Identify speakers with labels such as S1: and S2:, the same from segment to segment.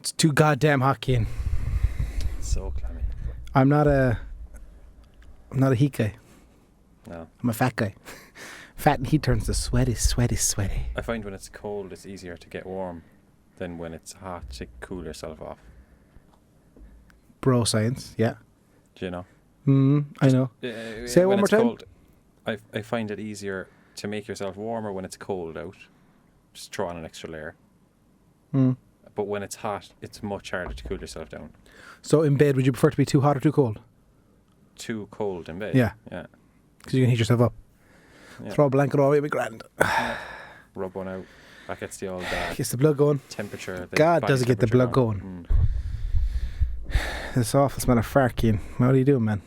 S1: It's too goddamn hot, Cian.
S2: So clammy.
S1: I'm not a heat guy.
S2: No.
S1: I'm a fat guy. Fat and heat turns to sweaty.
S2: I find when it's cold, it's easier to get warm than when it's hot to cool yourself off.
S1: Bro science, yeah.
S2: Do you know?
S1: I know. Say it one more time.
S2: Cold, I find it easier to make yourself warmer when it's cold out. Just throw on an extra layer. But when it's hot, it's much harder to cool yourself down.
S1: So in bed, would you prefer to be too hot or too cold?
S2: Too cold in bed.
S1: Yeah.
S2: Yeah.
S1: Because you can heat yourself up.
S2: Yeah.
S1: Throw a blanket over, it'll be grand.
S2: Rub one out. That gets the old
S1: gets the blood going.
S2: temperature.
S1: God does it get the blood going. This awful smell of fart, Cian. What are you doing, man?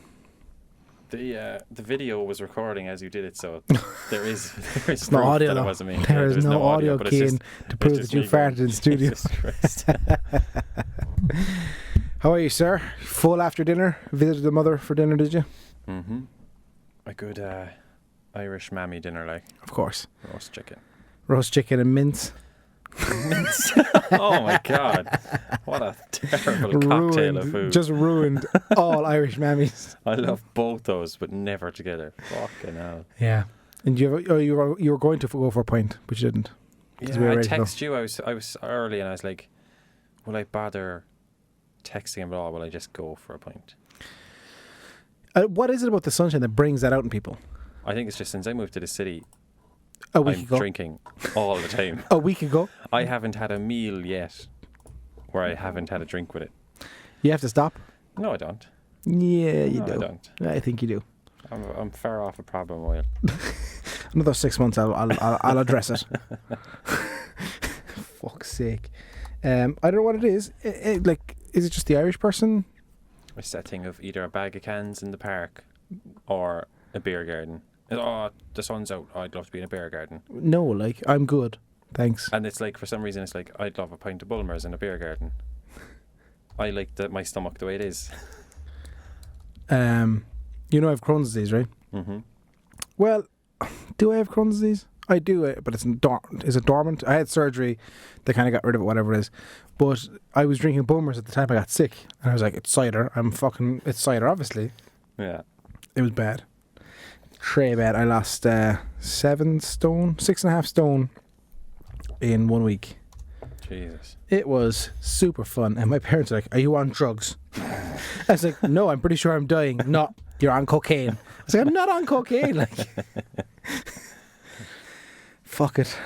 S2: The video was recording as you did it, so there is
S1: no audio.
S2: That it wasn't me.
S1: There is no audio, Cian, to prove that you farted in studio. How are you, sir? Full after dinner? Visited the mother for dinner, did you?
S2: Mm-hmm. A good Irish mammy dinner, like.
S1: Of course.
S2: Roast chicken
S1: and mince.
S2: Mince. Oh my God. What a terrible cocktail of food.
S1: Just ruined all Irish mammies.
S2: I love both those, but never together. Fucking hell.
S1: Yeah. And you were going to go for a pint, but you didn't.
S2: Yeah, I texted you. I was early and I was like, will I bother texting him at all? Will I just go for a pint?
S1: What is it about the sunshine that brings that out in people?
S2: I think it's just since I moved to the city,
S1: I'm
S2: drinking all the time.
S1: A week ago?
S2: I haven't had a meal yet where I haven't had a drink with it.
S1: You have to stop?
S2: No, I don't.
S1: Yeah, you do.
S2: I don't.
S1: I think you do.
S2: I'm far off a problem oil.
S1: Another 6 months, I'll address it. Fuck's sake. I don't know what it is. Is it just the Irish person?
S2: It's that thing of either a bag of cans in the park or a beer garden. Oh, the sun's out. I'd love to be in a beer garden.
S1: No, I'm good. Thanks.
S2: And it's like, for some reason, it's like, I'd love a pint of Bulmers in a beer garden. I like my stomach the way it is.
S1: You know I have Crohn's disease, right?
S2: Mm-hmm.
S1: Well, do I have Crohn's disease? I do, but it's is it dormant? I had surgery. They kind of got rid of it, whatever it is. But I was drinking Bulmers at the time I got sick. And I was like, it's cider. It's cider, obviously.
S2: Yeah.
S1: It was bad. Très bad. I lost 6.5 stone in 1 week.
S2: Jesus.
S1: It was super fun. And my parents are like, are you on drugs? I was like, no, I'm pretty sure I'm dying. No, you're on cocaine. I was like, I'm not on cocaine. Fuck it.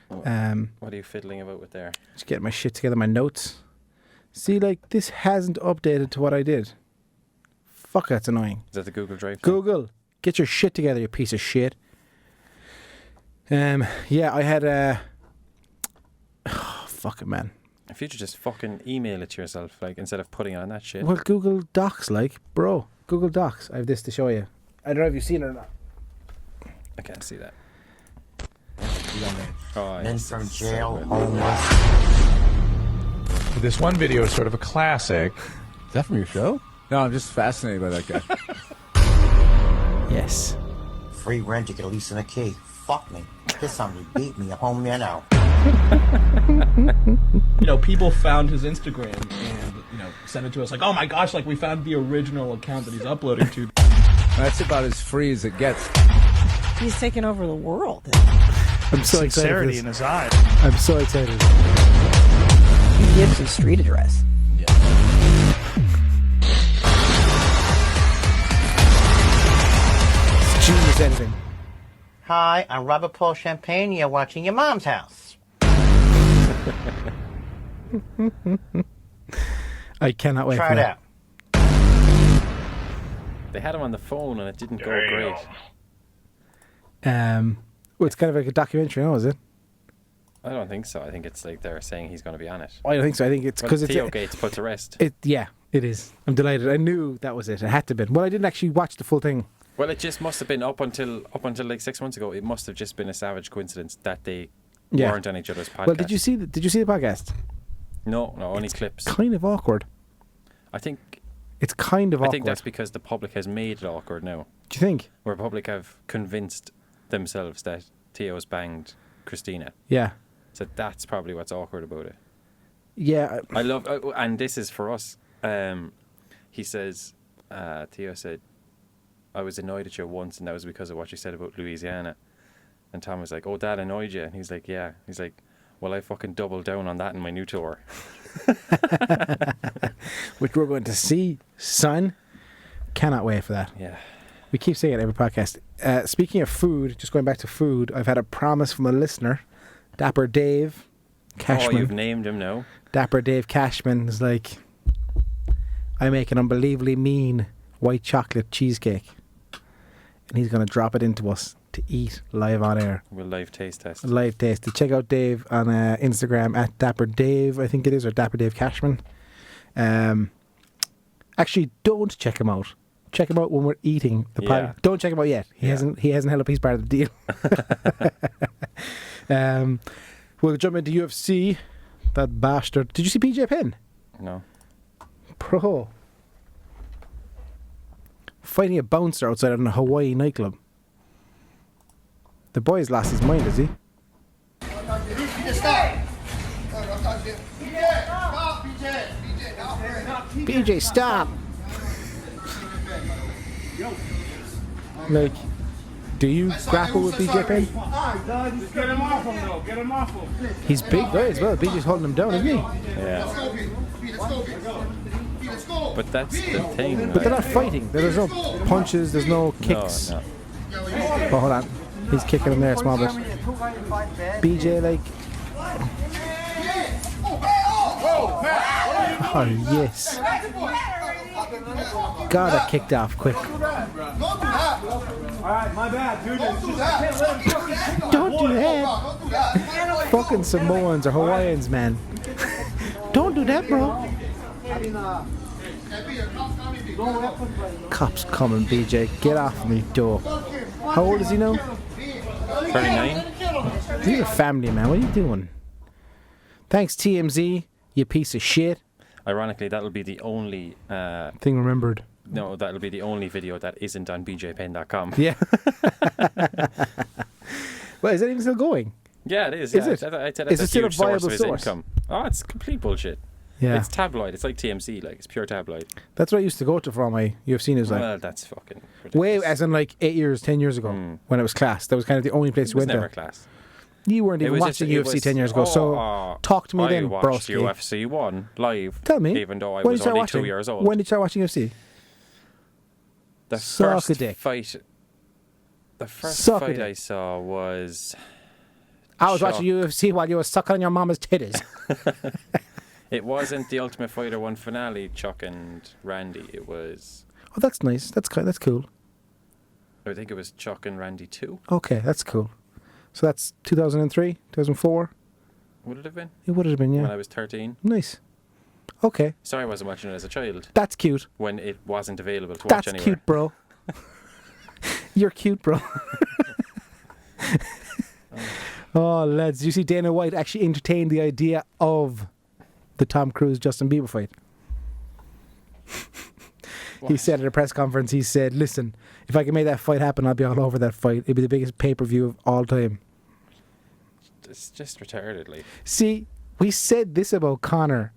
S2: What are you fiddling about with there?
S1: Just getting my shit together, my notes. See, this hasn't updated to what I did. Fuck, that's annoying.
S2: Is that the Google Drive thing?
S1: Google, get your shit together, you piece of shit. Yeah, I had fuck it, man.
S2: If you just fucking email it to yourself, instead of putting on that shit.
S1: Well, Google Docs, bro. Google Docs. I have this to show you. I don't know if you've seen it or not.
S2: I can't see that.
S3: Men from jail, homeless.
S4: This one video is sort of a classic.
S5: Is that from your show?
S4: No, I'm just fascinated by that guy.
S1: Yes.
S3: Free rent, you get a lease and a key. Fuck me. Kiss on me, beat me, I'm home now.
S5: People found his Instagram and, sent it to us like, oh my gosh, we found the original account that he's uploading to.
S4: That's about as free as it gets.
S6: He's taking over the world.
S1: I'm so excited.
S7: Sincerity in his eyes.
S1: I'm so excited.
S6: He gives his street address.
S5: Yeah.
S1: It's genius editing.
S3: Hi, I'm Robert Paul Champagne. You're watching your mom's house.
S1: I cannot wait
S3: Try
S1: for
S3: it
S1: that.
S3: out.
S2: They had him on the phone and it didn't go great.
S1: Well, it's kind of like a documentary, is it?
S2: I don't think so. I think it's they're saying he's going to be on it.
S1: I don't think so. I think it's because
S2: Theo Gates put to rest.
S1: Yeah, it is. I'm delighted. I knew that was it. It had to be. Well, I didn't actually watch the full thing.
S2: Well, it just must have been up until 6 months ago. It must have just been a savage coincidence that they weren't on each other's podcast.
S1: Well, did you see the podcast?
S2: No, only clips.
S1: Kind of awkward.
S2: I think
S1: it's kind of awkward.
S2: I think that's because the public has made it awkward now.
S1: Do you think?
S2: Where the public have convinced themselves that Theo's banged Christina.
S1: Yeah.
S2: So that's probably what's awkward about it.
S1: Yeah.
S2: I love, and this is for us. He says, Theo said, I was annoyed at you once, and that was because of what you said about Louisiana. And Tom was like, oh, that annoyed you? And he's like, yeah. He's like, well, I fucking doubled down on that in my new tour.
S1: Which we're going to see, son. Cannot wait for that.
S2: Yeah.
S1: We keep saying it every podcast. Speaking of food, just going back to food, I've had a promise from a listener, Dapper Dave Cashman.
S2: Oh, you've named him now.
S1: Dapper Dave Cashman is like, I make an unbelievably mean white chocolate cheesecake. And he's going to drop it into us to eat live on air.
S2: We'll live taste test.
S1: Live taste. Check out Dave on Instagram at Dapper Dave, I think it is, or Dapper Dave Cashman. Actually, don't check him out. Check him out when we're eating the pie.
S2: Yeah.
S1: Don't check him out yet. He hasn't held up his part of the deal. We'll jump into UFC. That bastard. Did you see PJ Penn?
S2: No.
S1: Pro. Fighting a bouncer outside of a Hawaii nightclub. The boy's lost his mind, is he? PJ, stop! Like, do you grapple with PJ Penn?
S5: Get him off him, though. Get him off him.
S1: He's big guy as well. PJ's holding him down, isn't he?
S2: Yeah. But that's the thing.
S1: But they're not fighting. There's no punches, there's no kicks.
S2: No.
S1: Oh, hold on. He's kicking him there a small bit. BJ, like... Oh, yes. God, that kicked off quick.
S5: Alright, my bad, dude.
S1: Don't do that. Fucking Samoans or Hawaiians, man. Don't do that, bro. Cops coming, BJ. Get off me, door. How old is he now?
S2: 39?
S1: He's a family man. What are you doing? Thanks, TMZ, you piece of shit.
S2: Ironically, that'll be the only...
S1: Thing remembered.
S2: No, that'll be the only video that isn't on bjpen.com.
S1: Yeah. Well, is that even still going?
S2: Yeah, it is.
S1: Is
S2: Yeah.
S1: it?
S2: I'd say
S1: Is
S2: that's
S1: it
S2: a
S1: still a
S2: huge source
S1: viable
S2: of his
S1: source?
S2: income. Oh, it's complete bullshit.
S1: Yeah.
S2: It's tabloid. It's like TMZ. Like, it's pure tabloid.
S1: That's what I used to go to for all my UFC news. Like,
S2: Well, that's fucking
S1: way,
S2: ridiculous.
S1: as in like 8 years, 10 years ago, when it was class. That was kind of the only place
S2: It
S1: you
S2: was
S1: went
S2: never
S1: to.
S2: class.
S1: You weren't
S2: It
S1: even
S2: was
S1: watching
S2: just- it
S1: UFC
S2: was-
S1: 10 years ago. So talk to me
S2: I
S1: then,
S2: watched
S1: broski.
S2: UFC 1 live.
S1: Tell me.
S2: Even though I
S1: When did
S2: was
S1: you start
S2: only
S1: watching?
S2: 2 years old.
S1: When did you start watching UFC?
S2: The
S1: Suck a
S2: first
S1: dick.
S2: fight... The first
S1: Suck a
S2: fight
S1: dick.
S2: I saw was...
S1: I was
S2: Shock.
S1: watching UFC while you were sucking on your mama's titties.
S2: It wasn't the Ultimate Fighter 1 finale, Chuck and Randy. It was...
S1: Oh, that's nice. That's cool.
S2: I think it was Chuck and Randy 2.
S1: Okay, that's cool. So that's 2003, 2004.
S2: Would it have been?
S1: It would have been,
S2: When
S1: yeah.
S2: I was 13.
S1: Nice. Okay,
S2: Sorry I wasn't watching it as a child.
S1: that's cute.
S2: When it wasn't available to watch
S1: That's
S2: anywhere.
S1: cute, bro. You're cute, bro. Oh, lads, you see Dana White actually entertained the idea of the Tom Cruise Justin Bieber fight. He said at a press conference, he said, listen, if I can make that fight happen, I'll be all over that fight. It'd be the biggest pay-per-view of all time.
S2: It's just retarded, like.
S1: See, we said this about Conor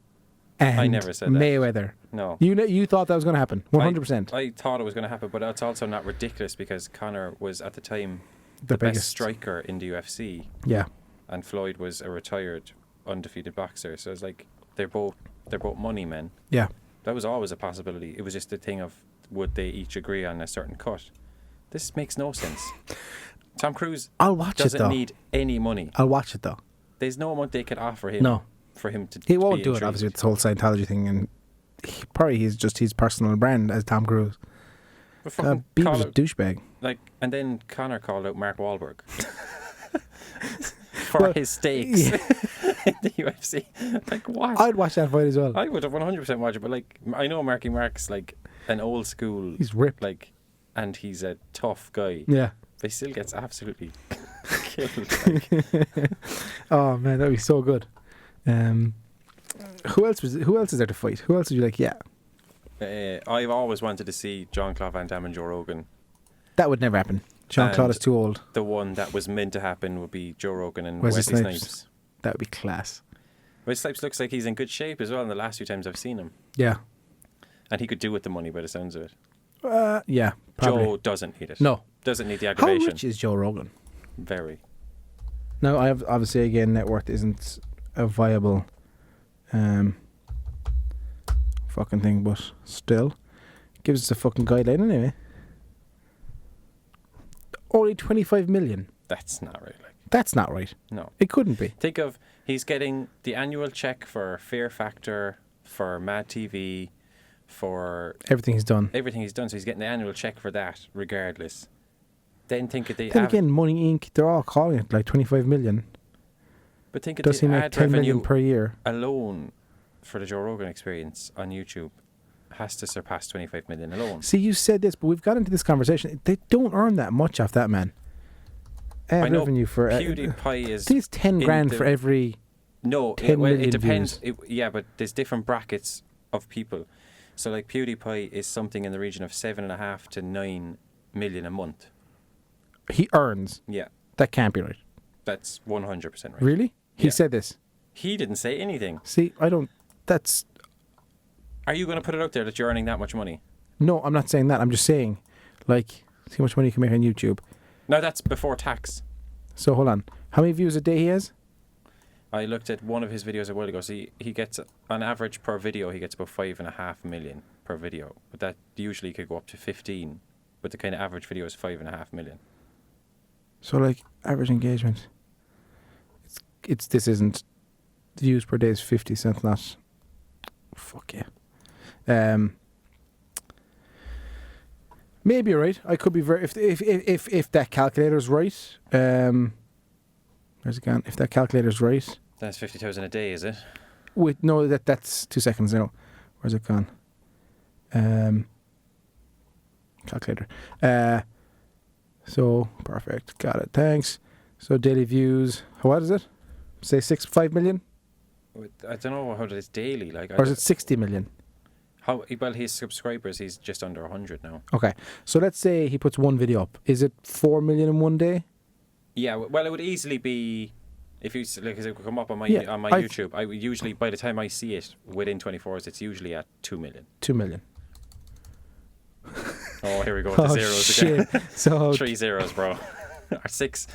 S1: and
S2: I never said that.
S1: Mayweather.
S2: No.
S1: You thought that was going to happen, 100%.
S2: I thought it was going to happen, but it's also not ridiculous because Conor was at the time
S1: The
S2: the best
S1: biggest.
S2: striker in the UFC,
S1: Yeah.
S2: and Floyd was a retired, undefeated boxer. So it's like they're both money men.
S1: Yeah.
S2: That was always a possibility. It was just the thing of would they each agree on a certain cut. This makes no sense. Tom Cruise
S1: I'll watch it,
S2: doesn't
S1: though.
S2: need any money.
S1: I'll watch it, though.
S2: There's no amount they could offer him.
S1: No.
S2: For him to.
S1: He
S2: to
S1: won't
S2: be
S1: do it,
S2: intrigued.
S1: obviously, with this whole Scientology thing. And he's just his personal brand as Tom Cruise.
S2: But fucking
S1: Bieber's
S2: call
S1: a
S2: it-
S1: douchebag.
S2: Like, and then Connor called out Mark Wahlberg for
S1: Well,
S2: his stakes
S1: yeah.
S2: in the UFC. Like, what?
S1: I'd watch that fight as well.
S2: I would have 100% watched it, but like, I know Marky Mark's like an old school.
S1: He's ripped.
S2: Like, and he's a tough guy.
S1: Yeah.
S2: But he still gets absolutely killed. Like.
S1: Oh, man, that'd be so good. Who else is there to fight? Who else would you like? Yeah.
S2: I've always wanted to see Jean-Claude Van Damme and Joe Rogan.
S1: That would never happen. Jean-Claude
S2: And
S1: is too old.
S2: The one that was meant to happen would be Joe Rogan and
S1: Wesley
S2: Wesley
S1: Snipes.
S2: Snipes.
S1: That would be class.
S2: Wesley Snipes looks like he's in good shape as well in the last few times I've seen him.
S1: Yeah.
S2: And he could do with the money by the sounds of it.
S1: Yeah. Probably.
S2: Joe doesn't need it.
S1: No.
S2: Doesn't need the
S1: How
S2: aggravation.
S1: rich is Joe Rogan?
S2: Very.
S1: No, I have obviously again net worth isn't a viable fucking thing, but still gives us a fucking guideline anyway. Only 25 million.
S2: That's not right. Like,
S1: That's not right.
S2: no.
S1: It couldn't be.
S2: Think of he's getting the annual check for Fear Factor, for Mad TV, for
S1: Everything he's done.
S2: everything he's done. So he's getting the annual check for that, regardless. Then think of the
S1: Then again, Money Inc. They're all calling it like 25 million.
S2: but think of
S1: Does he
S2: the
S1: make
S2: ad
S1: 10 million
S2: revenue
S1: per year?
S2: alone for the Joe Rogan Experience on YouTube has to surpass 25 million alone.
S1: See, you said this, but we've got into this conversation. They don't earn that much off that, man.
S2: I
S1: Ad
S2: know
S1: revenue for
S2: PewDiePie
S1: I
S2: is
S1: think it's 10
S2: in
S1: grand
S2: the-
S1: for every.
S2: No,
S1: 10
S2: well,
S1: million
S2: it depends.
S1: views.
S2: Yeah, but there's different brackets of people. So like PewDiePie is something in the region of 7.5 to 9 million a month.
S1: He earns.
S2: Yeah,
S1: That can't be right.
S2: that's 100% right.
S1: Really? He
S2: Yeah.
S1: said this.
S2: He didn't say anything.
S1: See, I don't. That's.
S2: Are you going to put it out there that you're earning that much money?
S1: No, I'm not saying that. I'm just saying, like, see how much money you can make on YouTube.
S2: No, that's before tax.
S1: So hold on. How many views a day he has?
S2: I looked at one of his videos a while ago. So he gets, on average per video, he gets about 5.5 million per video. But that usually could go up to 15. But the kind of average video is 5.5 million.
S1: So like average engagement. It's this isn't views per day is 50 cents. Not. Fuck yeah. Maybe you're right. I could be very if that calculator's right. Where's it gone? If that calculator's right.
S2: That's 50,000 a day, is it?
S1: Wait, no, that's 2 seconds now. Where's it gone? Calculator. So perfect. Got it. Thanks. So daily views. What is it? Say 5 million,
S2: I don't know how it is daily. Like,
S1: or is it 60 million?
S2: how well his subscribers? He's just under 100 now.
S1: Okay. So let's say he puts one video up. Is it 4 million in one day?
S2: Yeah, well, it would easily be if you like, it would come up on my
S1: Yeah,
S2: YouTube. I would usually, by the time I see it within 24 hours, it's usually at 2 million.
S1: 2 million.
S2: Oh, here we go with the zeros
S1: shit.
S2: again.
S1: So
S2: 3 zeros, bro, or 6.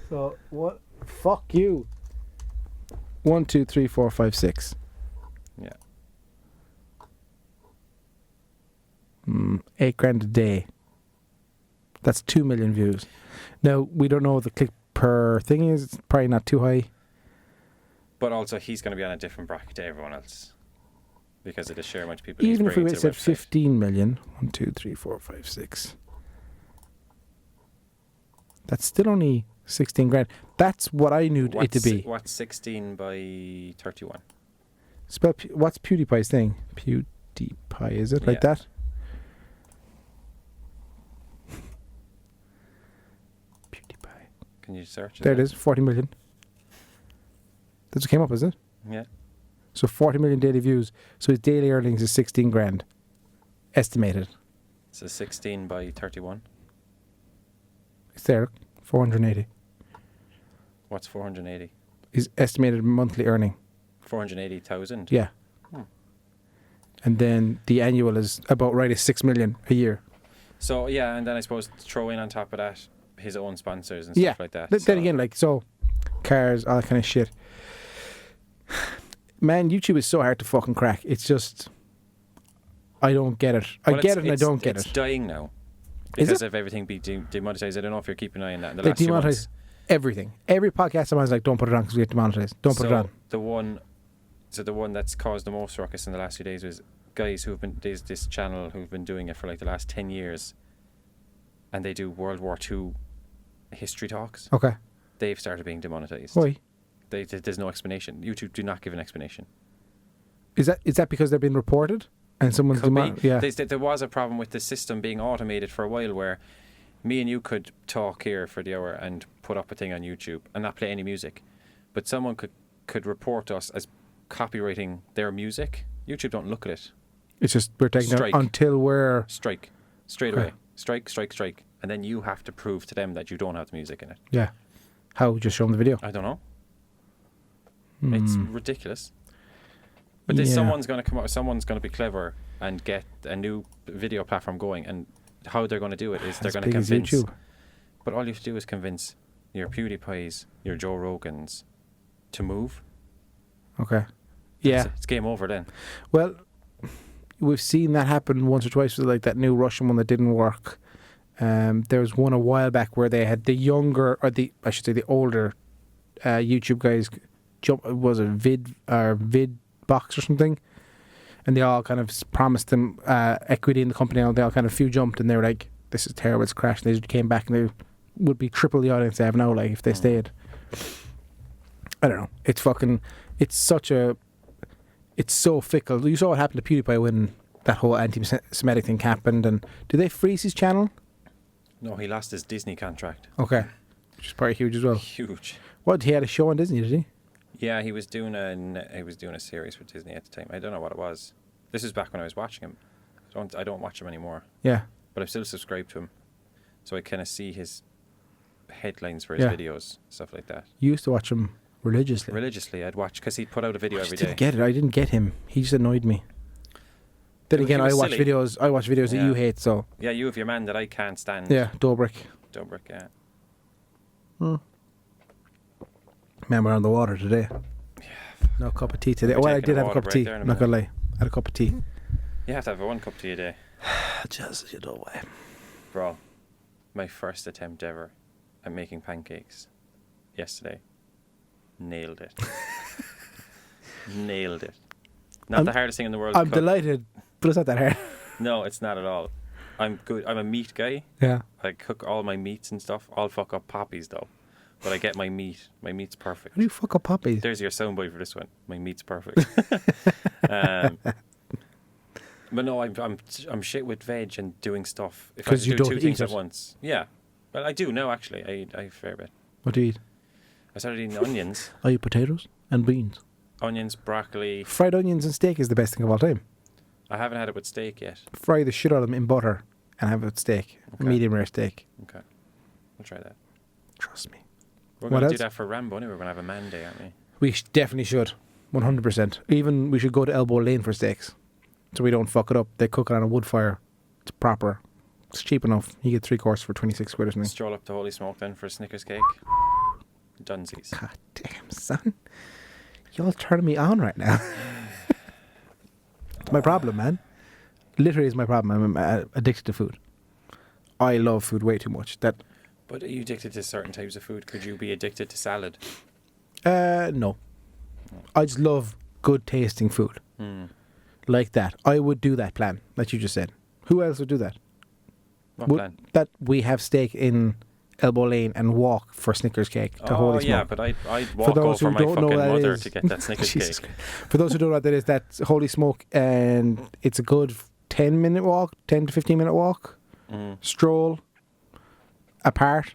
S1: So what? Fuck you. 1, 2, 3, 4, 5, 6.
S2: Yeah.
S1: 8 grand a day. That's 2 million views. Now we don't know what the click per thing is. It's probably not too high.
S2: But also, he's going to be on a different bracket to everyone else because of the sheer amount of people.
S1: Even
S2: he's
S1: if we
S2: bringing to
S1: said
S2: the website.
S1: 15 million. 1, 2, 3, 4, 5, 6. That's still only 16 grand. That's what I knew it to be.
S2: What's 16 by 31?
S1: Spell what's PewDiePie's thing? PewDiePie, is it like
S2: Yeah.
S1: that? PewDiePie.
S2: Can you search?
S1: There it is, 40 million. That's what came up, is it?
S2: Yeah.
S1: So 40 million daily views. So his daily earnings is 16 grand. Estimated.
S2: So 16 by 31.
S1: It's there, 480.
S2: What's 480?
S1: His estimated monthly earning.
S2: 480,000.
S1: Yeah. And then the annual is about right is 6 million a year.
S2: So yeah, and then I suppose throw in on top of that his own sponsors and
S1: Yeah.
S2: stuff like that.
S1: Then
S2: So-
S1: again, like, so cars, all that kind of shit. Man, YouTube is so hard to fucking crack. It's just, I don't get it. I
S2: Well,
S1: get it and I don't get
S2: it's
S1: it.
S2: dying now
S1: Is
S2: because
S1: it?
S2: of everything being demonetized. I don't know if you're keeping an eye on that in the
S1: They
S2: last few months.
S1: demonetize everything. Every podcast someone's like, don't put it on because we get demonetized. Don't put it on.
S2: The one that's caused the most ruckus in the last few days was guys who've been this channel who've been doing it for like the last 10 years, and they do World War II history talks.
S1: Okay.
S2: They've started being demonetized.
S1: Why?
S2: There's no explanation. YouTube do not give an explanation.
S1: Is that because they're being reported and someone's
S2: Could be.
S1: yeah.
S2: There was a problem with the system being automated for a while where me and you could talk here for the hour and put up a thing on YouTube and not play any music, but someone could report us as copywriting their music. YouTube don't look at it.
S1: It's just we're taking it
S2: Strike.
S1: until we're
S2: Strike straight
S1: Okay.
S2: away. Strike, and then you have to prove to them that you don't have the music in it.
S1: yeah. How? Just show them the video.
S2: I don't know. It's ridiculous. But
S1: Yeah.
S2: someone's going to come out. Someone's going to be clever and get a new video platform going. And how they're going to do it is they're
S1: As
S2: going to
S1: big as
S2: convince.
S1: YouTube.
S2: But all you have to do is convince your PewDiePies, your Joe Rogans, to move.
S1: Okay. Yeah.
S2: It's game over then.
S1: Well, we've seen that happen once or twice with like that new Russian one that didn't work. There was one a while back where they had the younger, or the older YouTube guys jump. Was it Vid Box or something? And they all kind of promised them equity in the company, and they all kind of few jumped, and they were like, "This is terrible, it's crashed." And they just came back, and they would be triple the audience they have now. Like if they stayed, I don't know. It's fucking. It's so fickle. You saw what happened to PewDiePie when that whole anti-Semitic thing happened. And did they freeze his channel?
S2: No, he lost his Disney contract.
S1: Okay, which is probably huge as well.
S2: Huge.
S1: What, he had a show on Disney, did he?
S2: Yeah, he was doing a series with Disney at the time. I don't know what it was. This is back when I was watching him. I don't watch him anymore,
S1: Yeah.
S2: but I'm still subscribed to him, so I kind of see his headlines for his
S1: Yeah.
S2: videos, stuff like that.
S1: You used to watch him religiously.
S2: Religiously, I'd watch because he'd put out a video
S1: I
S2: every
S1: just
S2: day.
S1: didn't get it. I didn't get him. He just annoyed me. Then
S2: He
S1: again, I
S2: was
S1: watch
S2: silly.
S1: videos. I watch videos that
S2: Yeah.
S1: you hate. So
S2: Yeah, you have your man that I can't stand.
S1: yeah, Dobrik.
S2: Dobrik, yeah.
S1: Man, we're on the water today. No cup of tea today.
S2: We're
S1: Well, I
S2: taking
S1: did
S2: a
S1: have a
S2: water
S1: cup of
S2: break
S1: tea.
S2: there in a
S1: I'm not gonna lie. I had a cup of tea.
S2: You have to have one cup of tea a day.
S1: Just you know why.
S2: Bro, my first attempt ever at making pancakes yesterday. Nailed it. Nailed it. Not the hardest thing in the world to
S1: I'm
S2: cook.
S1: delighted, but it's not that hard.
S2: No, it's not at all. I'm good. I'm a meat guy.
S1: Yeah.
S2: I cook all my meats and stuff. I'll fuck up poppies though. But I get my meat. My meat's perfect.
S1: How do you fuck up poppies?
S2: There's your soundbite for this one. My meat's perfect. But no, I'm shit with veg and doing stuff. If I
S1: 'Cause you
S2: do
S1: don't
S2: two things
S1: eat
S2: at
S1: it.
S2: once. Yeah. Well, I do now actually. I eat a fair bit.
S1: What do you eat?
S2: I started eating onions.
S1: I eat potatoes and beans.
S2: Onions, broccoli.
S1: Fried onions and steak is the best thing of all time.
S2: I haven't had it with steak yet.
S1: Fry the shit out of them in butter and have it with steak.
S2: Okay.
S1: Medium rare steak.
S2: Okay. We'll try that.
S1: Trust me.
S2: We're
S1: What
S2: going to do
S1: else?
S2: that for Rambo anyway. We're going to have a man day, aren't we?
S1: We definitely should. 100%. Even we should go to Elbow Lane for steaks. So we don't fuck it up. They cook it on a wood fire. It's proper. It's cheap enough. You get 3 course for 26 quid or something.
S2: Stroll up to Holy Smoke then for a Snickers cake. Dunsies.
S1: God damn, son. You're turning me on right now. It's my problem, man. Literally, it's my problem. I'm addicted to food. I love food way too much.
S2: But are you addicted to certain types of food? Could you be addicted to salad?
S1: No. I just love good tasting food. Like that. I would do that plan that you just said. Who else would do that?
S2: What plan?
S1: That we have steak in Elbow Lane and walk for Snickers cake to Holy Smoke.
S2: yeah, but I'd walk
S1: those
S2: over
S1: who
S2: my
S1: don't know
S2: fucking
S1: what that
S2: mother
S1: is-
S2: to get that Snickers
S1: Jesus
S2: cake.
S1: For those who don't know what that is, that's Holy Smoke, and it's a good 10-minute walk, 10 to 15-minute walk, stroll, apart,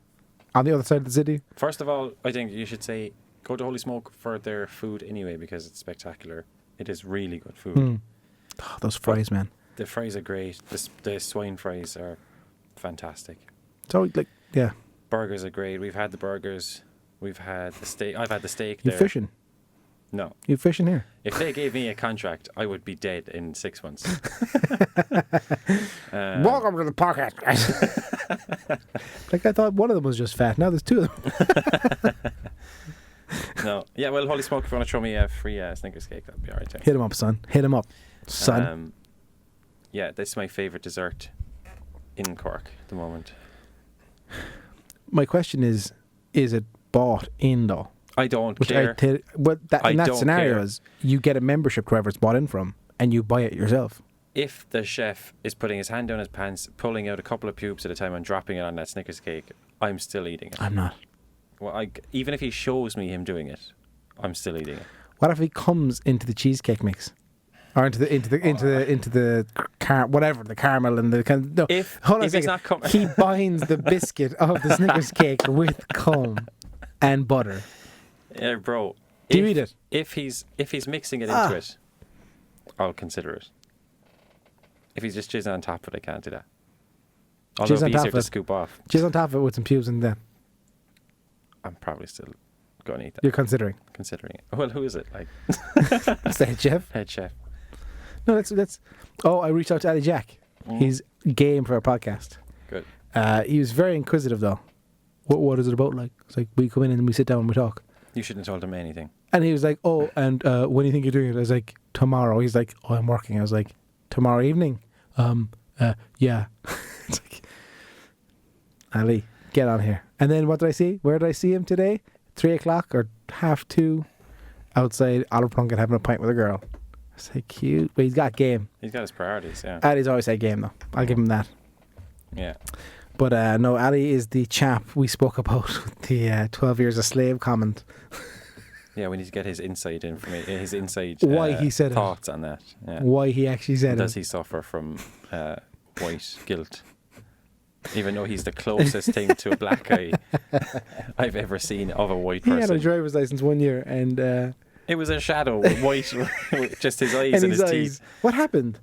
S1: on the other side of the city.
S2: First of all, I think you should say go to Holy Smoke for their food anyway because it's spectacular. It is really good food.
S1: Oh, those fries, man.
S2: The fries are great. The swine fries are fantastic.
S1: So, like, yeah.
S2: Burgers are great. We've had the burgers. We've had the steak. I've had the steak
S1: You
S2: there.
S1: fishing?
S2: No.
S1: You fishing here?
S2: If they gave me a contract, I would be dead in 6 months.
S1: Welcome to the podcast. Like, I thought one of them was just fat. Now there's 2 of them.
S2: No. Yeah, well, Holy Smoke, if you want to throw me a free Snickers cake, that'd be all right too.
S1: Hit him up, son. Hit him up, son.
S2: Yeah, this is my favourite dessert in Cork at the moment.
S1: My question is it bought in, though?
S2: I don't
S1: Which
S2: care.
S1: in that
S2: don't
S1: scenario
S2: care.
S1: is you get a membership to wherever it's bought in from, and you buy it yourself.
S2: If the chef is putting his hand down his pants, pulling out a couple of pubes at a time and dropping it on that Snickers cake, I'm still eating it.
S1: I'm not.
S2: Well, even if he shows me him doing it, I'm still eating it.
S1: What if he comes into the cheesecake mix, or into the whatever, the caramel and the kind? No,
S2: If
S1: hold on a
S2: he's
S1: second.
S2: not coming,
S1: He binds the biscuit of the Snickers cake with comb and butter.
S2: yeah, bro.
S1: Do you eat it?
S2: If he's mixing it into it, I'll consider it. If he's just jizzing on top of it, I can't do that. Although
S1: Jizz on
S2: it'd be
S1: top
S2: easier
S1: of
S2: to
S1: it.
S2: scoop off.
S1: Just on top of it with some pubes and then.
S2: I'm probably still go and eat that.
S1: You're considering.
S2: Considering it. Well, who is it? Like
S1: That's the head chef.
S2: head chef.
S1: No, that's. Oh, I reached out to Ali Jack. He's game for our podcast.
S2: Good.
S1: He was very inquisitive though. What is it about? Like, it's like we come in and we sit down and we talk.
S2: You shouldn't have told him anything.
S1: And he was like, "Oh, and when do you think you're doing it?" I was like, "Tomorrow." He's like, "Oh, I'm working." I was like, "Tomorrow evening?" Yeah. It's like, Ali, get on here. And then what did I see? Where did I see him today? 3:00 or 2:30 outside Olive Plunkett having a pint with a girl. It's like cute. But he's got game.
S2: He's got his priorities, yeah.
S1: Ali's always had game though. I'll give him that.
S2: Yeah.
S1: But no, Ali is the chap we spoke about with the 12 years a slave comment.
S2: Yeah, we need to get his inside information, his inside
S1: Why he said it.
S2: thoughts on that. Yeah.
S1: Why he actually said
S2: Does
S1: it.
S2: he suffer from white guilt? Even though he's the closest thing to a black guy I've ever seen of a white
S1: He
S2: person.
S1: had a driver's license 1 year and
S2: It was a shadow with white, with just his eyes and his teeth.
S1: What happened?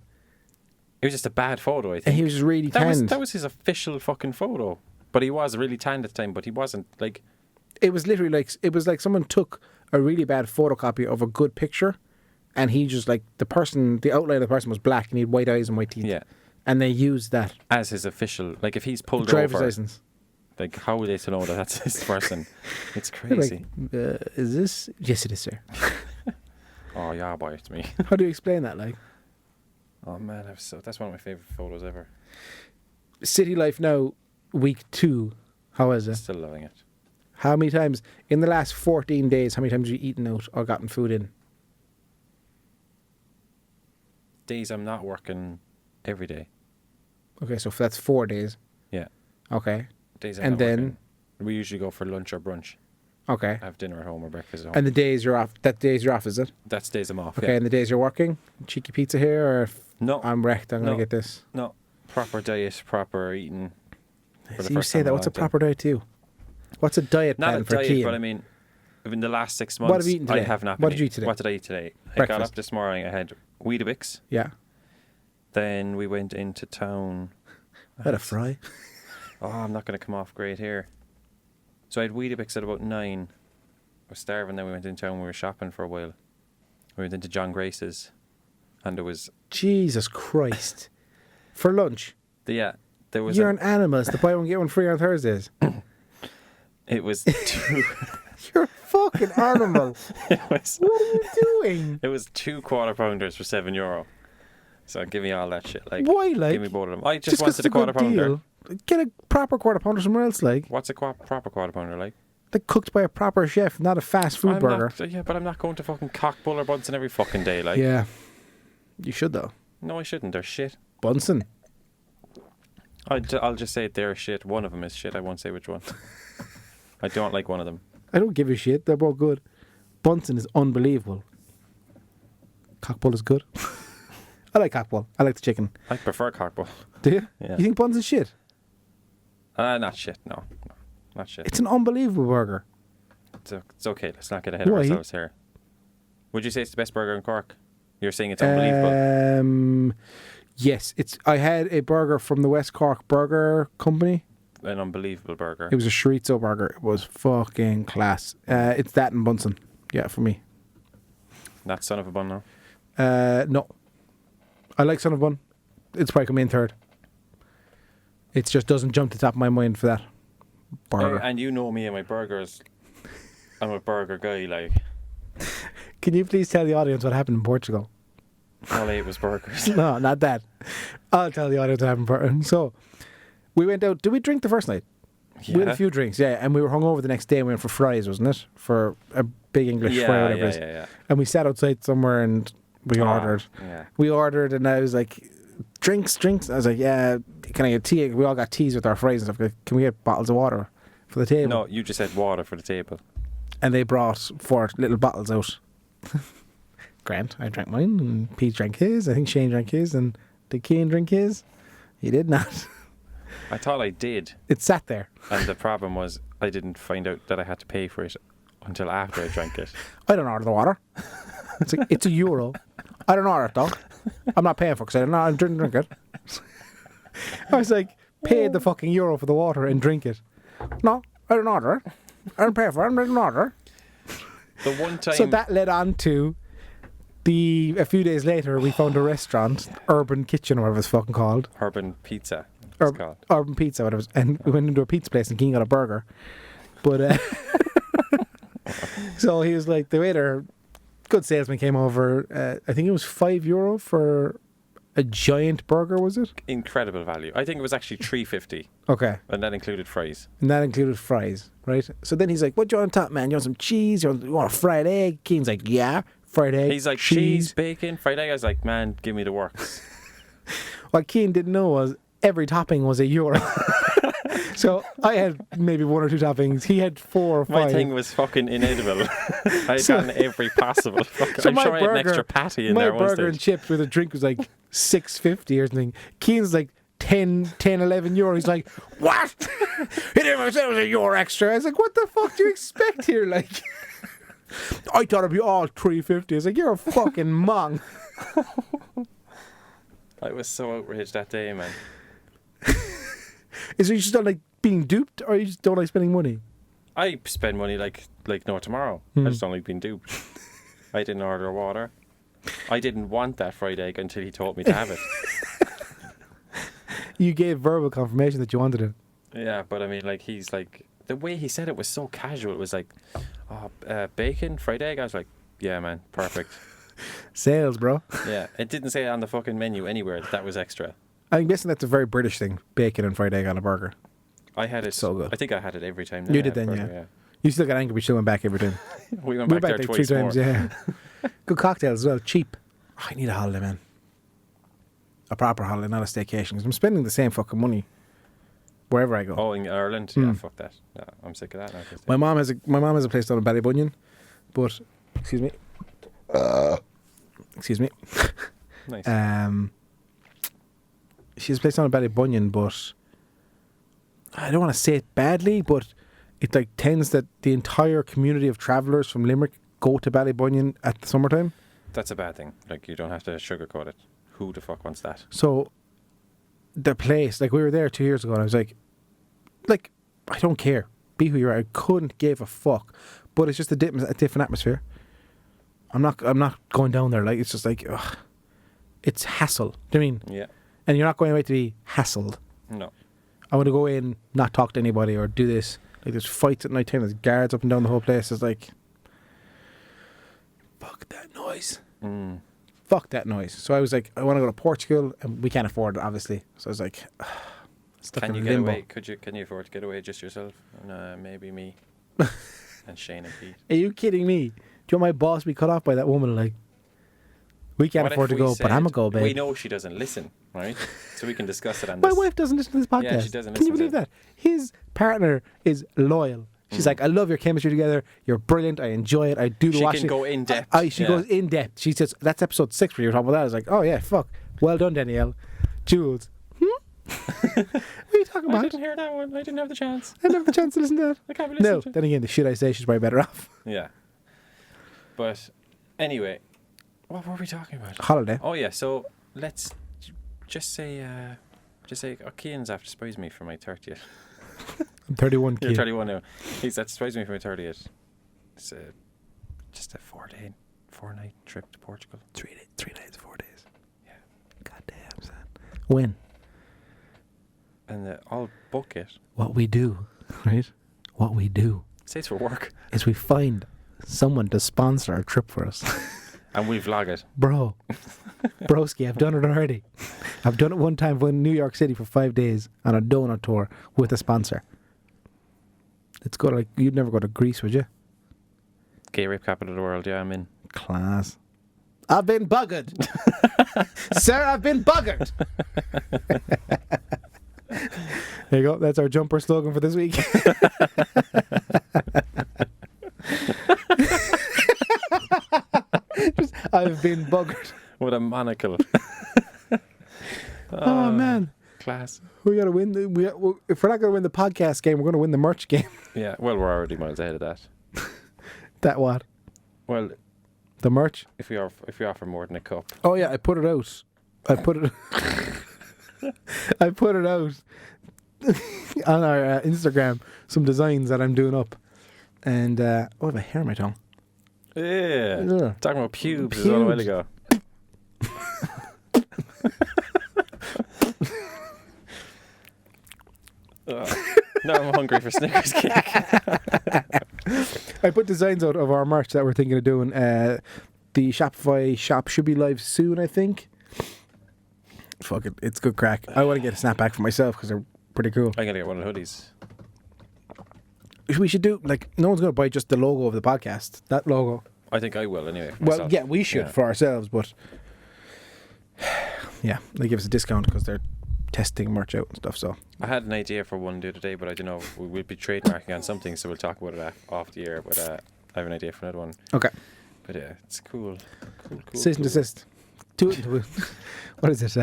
S2: It was just a bad photo, I think.
S1: And he was just really tanned.
S2: That was his official fucking photo. But he was really tanned at the time, but he wasn't like...
S1: It was literally like someone took a really bad photocopy of a good picture and he just like the outline of the person was black and he had white eyes and white teeth.
S2: Yeah.
S1: And they used that.
S2: As his official... Like, if he's pulled
S1: driver's
S2: over...
S1: license.
S2: Like, how are they to know that that's his person? It's
S1: They're
S2: crazy.
S1: like, is this? Yes, it is, sir.
S2: Oh, yeah, boy, it's me.
S1: How do you explain that? Like,
S2: Oh, man, that's one of my favourite photos ever.
S1: City Life now, week 2. How is it?
S2: Still loving it.
S1: How many times in the last 14 days? How many times have you eaten out or gotten food in?
S2: Days I'm not working every day.
S1: Okay, so that's 4 days.
S2: Yeah.
S1: Okay.
S2: Days I'm
S1: And
S2: not
S1: then-
S2: working. We usually go for lunch or brunch.
S1: Okay.
S2: Have dinner at home or breakfast at home.
S1: And the days you're off. That days you're off, is it?
S2: That's days I'm off.
S1: Okay.
S2: Yeah.
S1: And the days you're working, cheeky pizza here, or if
S2: No.
S1: I'm wrecked, I'm gonna
S2: No.
S1: get this.
S2: No. Proper diet, proper eating. For the
S1: So you
S2: first
S1: say
S2: time
S1: that.
S2: in
S1: What's a
S2: long time.
S1: proper diet to you? What's a diet
S2: Not
S1: plan
S2: a
S1: for
S2: diet,
S1: Cian?
S2: but I mean, in the last 6 months,
S1: What have you eaten
S2: I
S1: today?
S2: have not.
S1: What
S2: been
S1: did you eat
S2: eating.
S1: today?
S2: What did I eat today? I got
S1: Breakfast.
S2: up this morning. I had Weetabix.
S1: Yeah.
S2: Then we went into town.
S1: I had a fry.
S2: Oh, I'm not going to come off great here. So I had Weetabix at about 9. I was starving. Then we went into town. We were shopping for a while. We went into John Grace's, and there was
S1: Jesus Christ. For lunch.
S2: there was
S1: You're an animal. It's the buy one get one free on Thursdays.
S2: it was two.
S1: You're a fucking animal.
S2: it was
S1: What are you doing?
S2: it was 2 quarter pounders for €7. So give me all that shit. Like,
S1: Why, like?
S2: give me both of them. I just
S1: 'cause
S2: wanted
S1: it's
S2: a quarter
S1: good
S2: pounder.
S1: deal. Get a proper quarter pounder somewhere else, like.
S2: What's a proper quarter pounder like?
S1: Like cooked by a proper chef, not a fast food
S2: I'm
S1: burger.
S2: Not, but I'm not going to fucking cock Buller Bunsen every fucking day. Like,
S1: Yeah. You should, though.
S2: no, I shouldn't. They're shit.
S1: Bunsen.
S2: I'll just say they're shit. One of them is shit. I won't say which one. I don't like one of them.
S1: I don't give a shit. They're both good. Bunsen is unbelievable. Cockbull is good. I like cockbull. I like the chicken.
S2: I prefer cockbull.
S1: Do you?
S2: Yeah.
S1: You think Bunsen's shit?
S2: Not shit. No, not shit.
S1: It's an unbelievable burger.
S2: It's okay. Let's not get ahead of
S1: Why?
S2: ourselves here. Would you say it's the best burger in Cork? You're saying it's unbelievable.
S1: Yes, I had a burger from the West Cork Burger Company.
S2: An unbelievable burger.
S1: It was a chorizo burger. It was fucking class. It's that and Bunsen. Yeah, for me.
S2: Not son of a bun, no.
S1: No. I like Son of Bun. It's probably come in third. It just doesn't jump to the top of my mind for that burger.
S2: And you know me and my burgers. I'm a burger guy, like.
S1: Can you please tell the audience what happened in Portugal?
S2: All I ate was burgers.
S1: No, not that. I'll tell the audience what happened in Portugal. So, we went out. Did we drink the first night? We had a few drinks, yeah. And we were hungover the next day and we went for fries, wasn't it? For a big English fry or whatever it is.
S2: Yeah.
S1: And we sat outside somewhere and we ordered.
S2: Yeah.
S1: We ordered and I was like, drinks. I was like, yeah, can I get tea? We all got teas with our fries and stuff. Like, can we get bottles of water for the table?
S2: No, you just had water for the table.
S1: And they brought 4 little bottles out. Grant, I drank mine, and Pete drank his. I think Shane drank his, and did Cian drink his? He did not.
S2: I thought I did.
S1: It sat there.
S2: And the problem was I didn't find out that I had to pay for it until after I drank it.
S1: I don't order the water. It's €1. I don't order it though. I'm not paying for it because I didn't drink it. I was like, pay the fucking €1 for the water and drink it. No, I don't order it. I don't pay for it. I didn't order it.
S2: The one time.
S1: So that led on to a few days later, we found a restaurant, Urban Kitchen, or whatever it's fucking called.
S2: Urban Pizza. It's called.
S1: Urban Pizza, whatever. And we went into a pizza place and King got a burger. But so he was like, the waiter, good salesman, came over. I think it was €5 for a giant burger, was it?
S2: Incredible value. I think it was actually $3.50,
S1: Okay.
S2: and that included fries.
S1: And that included fries, right? So then he's like, what do you want on top, man? You want some cheese? You want a fried egg? Keen's like, yeah, fried egg.
S2: He's like, cheese, bacon, fried egg. I was like, man, give me the works.
S1: What Keen didn't know was every topping was €1. So I had maybe 1 or 2 toppings. He had 4 or 5.
S2: My thing was fucking inedible. I had gotten every possible.
S1: So
S2: I'm sure I had an extra patty in there
S1: my
S2: one
S1: burger and
S2: stage.
S1: chips with a drink was like $6.50 or something. Keen's like 10, €11. He's like, what? He didn't even say it was €1 extra. I was like, what the fuck do you expect here? Like, I thought it'd be all $3.50. I was like, you're a fucking monk.
S2: I was so outraged that day, man.
S1: Is it you just don't like being duped, or you just don't like spending money?
S2: I spend money like no tomorrow. I just don't like being duped. I didn't order water. I didn't want that fried egg until he told me to have it.
S1: You gave verbal confirmation that you wanted it.
S2: Yeah, but I mean, like, he's like, the way he said it was so casual. It was like, bacon, fried egg. I was like, yeah, man, perfect.
S1: Sales, bro.
S2: Yeah, it didn't say on the fucking menu anywhere that was extra.
S1: I'm guessing that's a very British thing, bacon and fried egg on a burger.
S2: I had it.
S1: So good.
S2: I think I had it every time.
S1: You
S2: I
S1: did
S2: had
S1: then,
S2: burger,
S1: yeah. You still got angry, but you still went back every time.
S2: We went back there
S1: like
S2: twice
S1: 3 times,
S2: more.
S1: yeah. Good cocktails as well, cheap. Oh, I need a holiday, man. A proper holiday, not a staycation. Because I'm spending the same fucking money wherever I go.
S2: Oh, in Ireland? Yeah, fuck that. No, I'm sick of that now.
S1: My mom has a place down in Ballybunion, but excuse me. Excuse me.
S2: Nice.
S1: She has a place down in Ballybunion, but I don't want to say it badly, but it like tends that the entire community of travellers from Limerick go to Ballybunion at the summertime.
S2: That's a bad thing. Like, you don't have to sugarcoat it. Who the fuck wants that?
S1: So the place, like, we were there 2 years ago, and I was like, I don't care. Be who you are. I couldn't give a fuck. But it's just a different atmosphere. I'm not going down there. Like, it's just like, ugh. It's hassle. Do you know what I mean?
S2: Yeah.
S1: And you're not going away to be hassled.
S2: No.
S1: I want to go in, not talk to anybody, or do this. Like, there's fights at night time. There's guards up and down the whole place. It's like, fuck that noise. Fuck that noise. So I was like, I want to go to Portugal, and we can't afford it, obviously. So I was like, stuck
S2: Can
S1: in
S2: you get
S1: limbo.
S2: away? Can you afford to get away just yourself? And maybe me. And Shane and Pete.
S1: Are you kidding me? Do you want my boss to be cut off by that woman? Like, we can't
S2: What
S1: afford to
S2: if we
S1: go, but I'm
S2: said-
S1: going to go, babe.
S2: We know she doesn't listen, right? So we can discuss it on
S1: My
S2: this.
S1: wife doesn't listen to this podcast.
S2: Yeah, she doesn't
S1: Can you
S2: listen
S1: believe
S2: to
S1: that? His partner is loyal. She's like, I love your chemistry together. You're brilliant. I enjoy it. I do the
S2: She
S1: watching.
S2: can go in depth.
S1: She
S2: yeah.
S1: goes in depth. She says, that's episode 6 where you were talking about that. I was like, oh yeah, fuck. Well done, Danielle. Jules. What are you talking
S2: I
S1: about?
S2: didn't hear that one. I didn't have the chance.
S1: I didn't have the chance to listen to that.
S2: I can't be listening
S1: No,
S2: to it.
S1: then again, the shit I say, she's probably better off.
S2: Yeah. But anyway, what were we talking about?
S1: Holiday.
S2: Oh yeah, so let's just say Cian's after surprising me for my 30th.
S1: I'm 31,
S2: You're
S1: kid.
S2: 31 now. He's that surprised me for my 30th. It's just a 4-night trip to Portugal.
S1: 3 nights, 4 days.
S2: Yeah.
S1: Goddamn, son. When?
S2: And I'll book it.
S1: What we do, right? What we do
S2: Say it's for work.
S1: is we find someone to sponsor our trip for us.
S2: And we vlog it.
S1: Bro. Broski, I've done it already. I've done it one time in New York City for 5 days on a donut tour with a sponsor. Let's go to, like, you'd never go to Greece, would you?
S2: Gay rape capital of the world, yeah, I'm in.
S1: Class. I've been buggered. Sir, I've been buggered. There you go. That's our jumper slogan for this week. Just, I've been buggered.
S2: With a monocle.
S1: Oh, man.
S2: Class.
S1: We got to win. If we're not going to win the podcast game, we're going to win the merch game.
S2: Yeah, well, we're already miles ahead of that.
S1: That what?
S2: Well,
S1: The merch?
S2: if we offer more than a cup.
S1: Oh, yeah. I put it out. I put it out on our Instagram, some designs that I'm doing up. And, I have a hair on my tongue.
S2: Yeah.
S1: Yeah.
S2: Talking about pubes a little while ago. Now I'm hungry for Snickers cake.
S1: I put designs out of our merch that we're thinking of doing. The Shopify shop should be live soon, I think. Fuck it, it's good crack. I want to get a snapback for myself because they're pretty cool.
S2: I'm gonna get one of the hoodies.
S1: We should do, like, no one's going to buy just the logo of the podcast. That logo.
S2: I think I will anyway.
S1: Well,
S2: myself.
S1: yeah, we should for ourselves, but yeah, they give us a discount because they're testing merch out and stuff. So
S2: I had an idea for one the other day, but I don't know. We'll be trademarking on something, so we'll talk about it off the air. But I have an idea for another one.
S1: okay,
S2: But yeah, it's cool. Cool.
S1: cease and desist. Do it. What is it?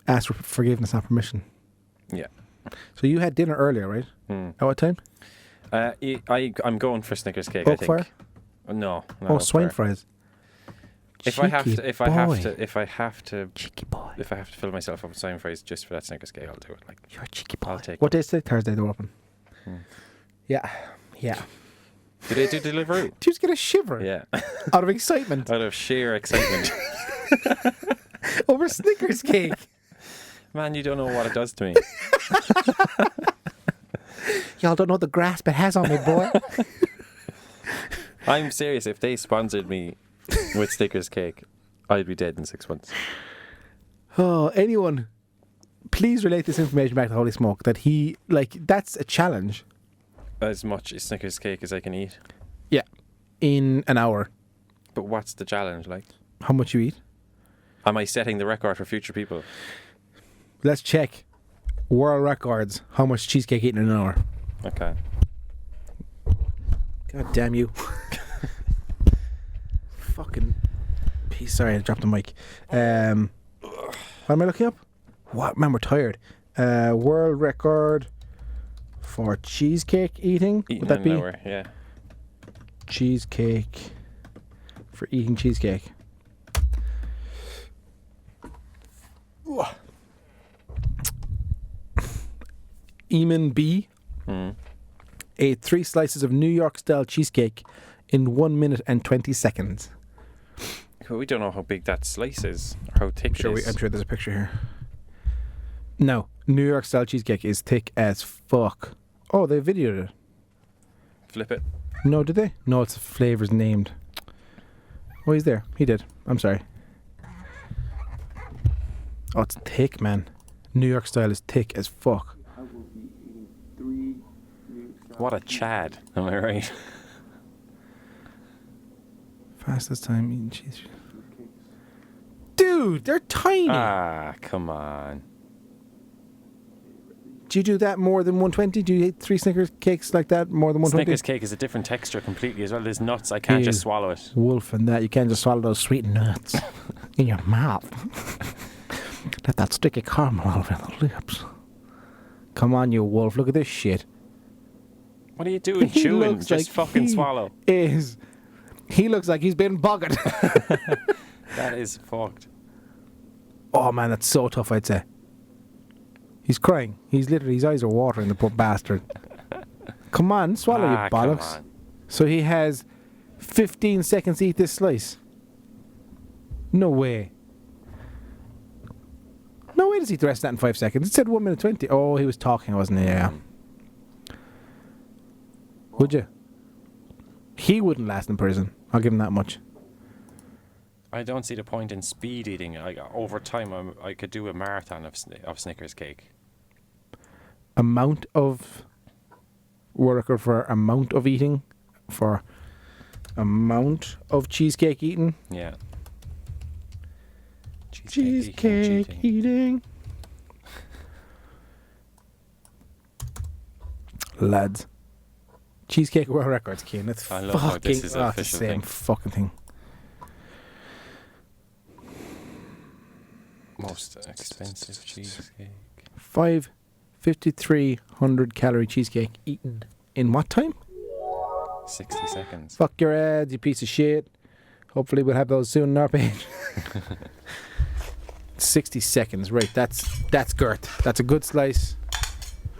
S1: Ask for forgiveness, not permission.
S2: Yeah.
S1: So you had dinner earlier, right? At what time?
S2: I'm going for Snickers cake.
S1: Oak
S2: I think.
S1: fire?
S2: No.
S1: Oh,
S2: Oak
S1: swine
S2: fire.
S1: fries.
S2: If I have
S1: Cheeky
S2: to, if I have to
S1: cheeky boy.
S2: If I have to fill myself up with swine fries just for that Snickers cake, I'll do it. Like,
S1: You're a cheeky boy.
S2: I'll take
S1: What
S2: it.
S1: day is today? Thursday they're open. Yeah.
S2: Do they do delivery?
S1: Do you just get a shiver
S2: Yeah.
S1: out of excitement
S2: Out of sheer excitement.
S1: over Snickers cake?
S2: Man, you don't know what it does to me.
S1: Y'all don't know the grasp it has on me, boy.
S2: I'm serious. If they sponsored me with Snickers cake, I'd be dead in 6 months.
S1: Oh, anyone, please relate this information back to Holy Smoke. That he, like, that's a challenge.
S2: As much Snickers cake as I can eat.
S1: Yeah. In an hour.
S2: But what's the challenge like?
S1: How much you eat?
S2: Am I setting the record for future people?
S1: Let's check. World records. How much cheesecake eaten in an hour?
S2: Okay.
S1: God damn you. Fucking piece. Sorry, I dropped the mic. What am I looking up? What? Man, we're tired. World record for cheesecake eating.
S2: Eating
S1: Would that
S2: in
S1: be?
S2: an hour, yeah.
S1: Cheesecake. For eating cheesecake. Eamon B. Ate 3 slices of New York style cheesecake in 1 minute and 20 seconds.
S2: Well, we don't know how big that slice is, or how thick it is.
S1: I'm sure there's a picture here. No, New York style cheesecake is thick as fuck. Oh, they videoed it.
S2: Flip it.
S1: No, did they? No, it's flavors named. Oh, he's there. He did. I'm sorry. Oh, it's thick, man. New York style is thick as fuck.
S2: What a Chad. Am I right?
S1: Fastest time eating cheese. Dude, they're tiny.
S2: Ah, come on.
S1: Do you do that more than 120? Do you eat 3 Snickers cakes like that more than 120?
S2: Snickers cake is a different texture completely as well. There's nuts. I can't just swallow it.
S1: Wolf and that. You can't just swallow those sweet nuts in your mouth. Let that sticky caramel all over the lips. Come on, you wolf. Look at this shit.
S2: What are you doing
S1: He
S2: chewing?
S1: looks
S2: Just
S1: like
S2: fucking
S1: he
S2: swallow.
S1: He looks like he's been buggered.
S2: That is fucked.
S1: Oh, man, that's so tough, I'd say. He's crying. He's literally, his eyes are watering, the poor bastard. Come on, swallow your
S2: come
S1: bollocks.
S2: on.
S1: So he has 15 seconds to eat this slice. No way. No way does he eat the rest of that in 5 seconds. It said 1 minute 20. Oh, he was talking, wasn't he? Yeah. Would you? He wouldn't last in prison. I'll give him that much.
S2: I don't see the point in speed eating. Over time, I could do a marathon of Snickers cake.
S1: Amount of worker for amount of eating, for amount of cheesecake eating.
S2: Yeah.
S1: Cheesecake eating. Lads. Cheesecake World Records, Cian. That's
S2: I love how
S1: fucking
S2: this is an
S1: it's the
S2: official
S1: same
S2: thing.
S1: fucking thing.
S2: Most expensive cheesecake.
S1: 5,300 calorie cheesecake eaten in what time?
S2: 60 seconds.
S1: Fuck your ads, you piece of shit. Hopefully we'll have those soon on our page. 60 seconds, right? That's girth. That's a good slice.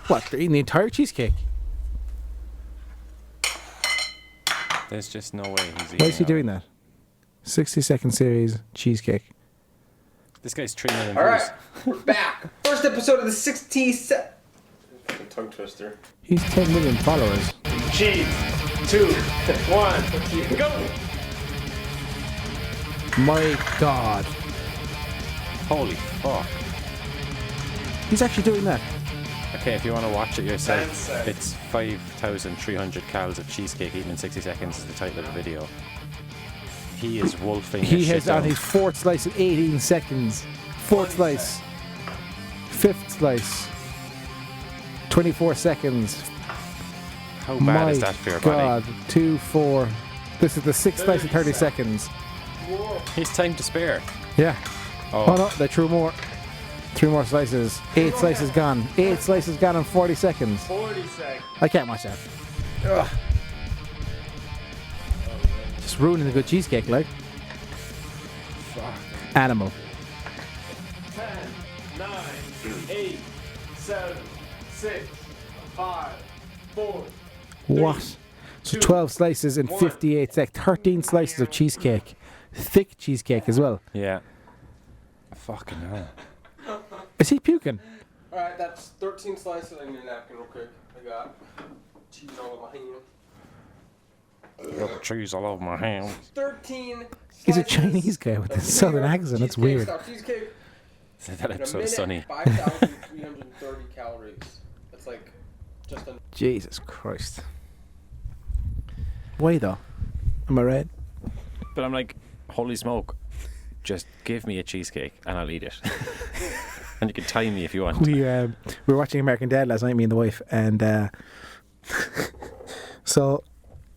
S1: What? They're eating the entire cheesecake.
S2: There's just no way he's eating.
S1: Why is he doing that? 60-second series cheesecake.
S2: This guy's 3 million
S7: All
S2: views.
S7: right, we're back. First episode of the 67. Fucking tongue twister.
S1: He's 10 million followers.
S7: Cheese. 2, 1, go.
S1: My God.
S2: Holy fuck.
S1: He's actually doing that.
S2: Okay, if you want to watch it yourself,
S7: Fancy.
S2: it's 5,300 calories of cheesecake eaten in 60 seconds is the title of the video. He is wolfing
S1: He
S2: his shit
S1: has on
S2: down.
S1: his fourth slice in 18 seconds. Fourth slice. Fifth slice. 24 seconds.
S2: How bad
S1: My
S2: is that for your
S1: God.
S2: body?
S1: 2, 4. This is the sixth slice in 30 seconds.
S2: He's time to spare.
S1: Yeah.
S2: Oh,
S1: Oh no, they threw more. 3 more slices. 8 slices gone. 8 slices gone in 40 seconds.
S7: 40 seconds.
S1: I can't watch that. Ugh. Just ruining a good cheesecake, like. Animal.
S7: 10, 9, 8, 7, 6, 5, 4.
S1: What? So 12 slices in 58 seconds. 13 slices of cheesecake. Thick cheesecake as well.
S2: yeah. Fucking hell.
S1: Is he puking?
S7: Alright, that's 13 slices. I need a napkin real quick. I got cheese all over my hand.
S2: Got cheese all over my hands.
S7: 13
S1: He's a
S7: slices
S1: Chinese guy with a
S7: of
S1: southern
S7: New York
S1: accent. That's
S7: cheesecake
S1: weird.
S7: style cheesecake.
S2: That
S7: In a
S2: episode
S7: minute,
S2: of Sunny.
S7: 5,330 calories. That's like just under.
S1: Jesus Christ. Why though? Am I right?
S2: But I'm like, holy smoke. Just give me a cheesecake and I'll eat it. And you can time me if you want.
S1: We were watching American Dad last night, me and the wife, and so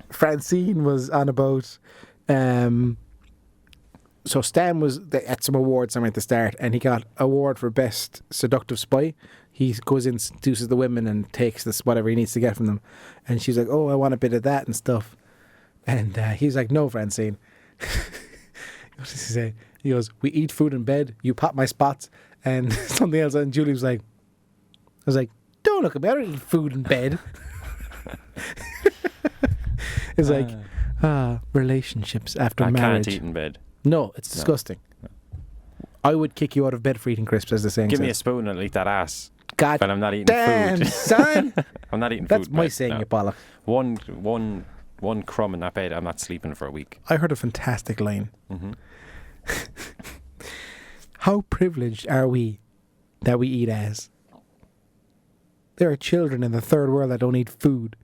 S1: Francine was on about. So Stan was at some awards somewhere at the start, and he got award for best seductive spy. He goes in, seduces the women, and takes this whatever he needs to get from them. And she's like, "Oh, I want a bit of that and stuff." And he's like, "No, Francine." What does he say? He goes, "We eat food in bed. You pop my spots." And something else. And Julie was like, "I was like, don't look at me. I don't eat food in bed." It's like, relationships after
S2: I
S1: marriage.
S2: can't eat in bed.
S1: No, it's disgusting. I would kick you out of bed for eating crisps, as the saying
S2: Give me a
S1: says.
S2: spoon and I'll eat that ass.
S1: God
S2: But I'm not eating
S1: damn,
S2: food.
S1: son.
S2: I'm not eating
S1: That's
S2: food.
S1: my
S2: bed,
S1: saying,
S2: no.
S1: you bollock.
S2: One crumb in that bed, I'm not sleeping for a week.
S1: I heard a fantastic line.
S2: Mhm.
S1: How privileged are we that we eat ass? There are children in the third world that don't eat food.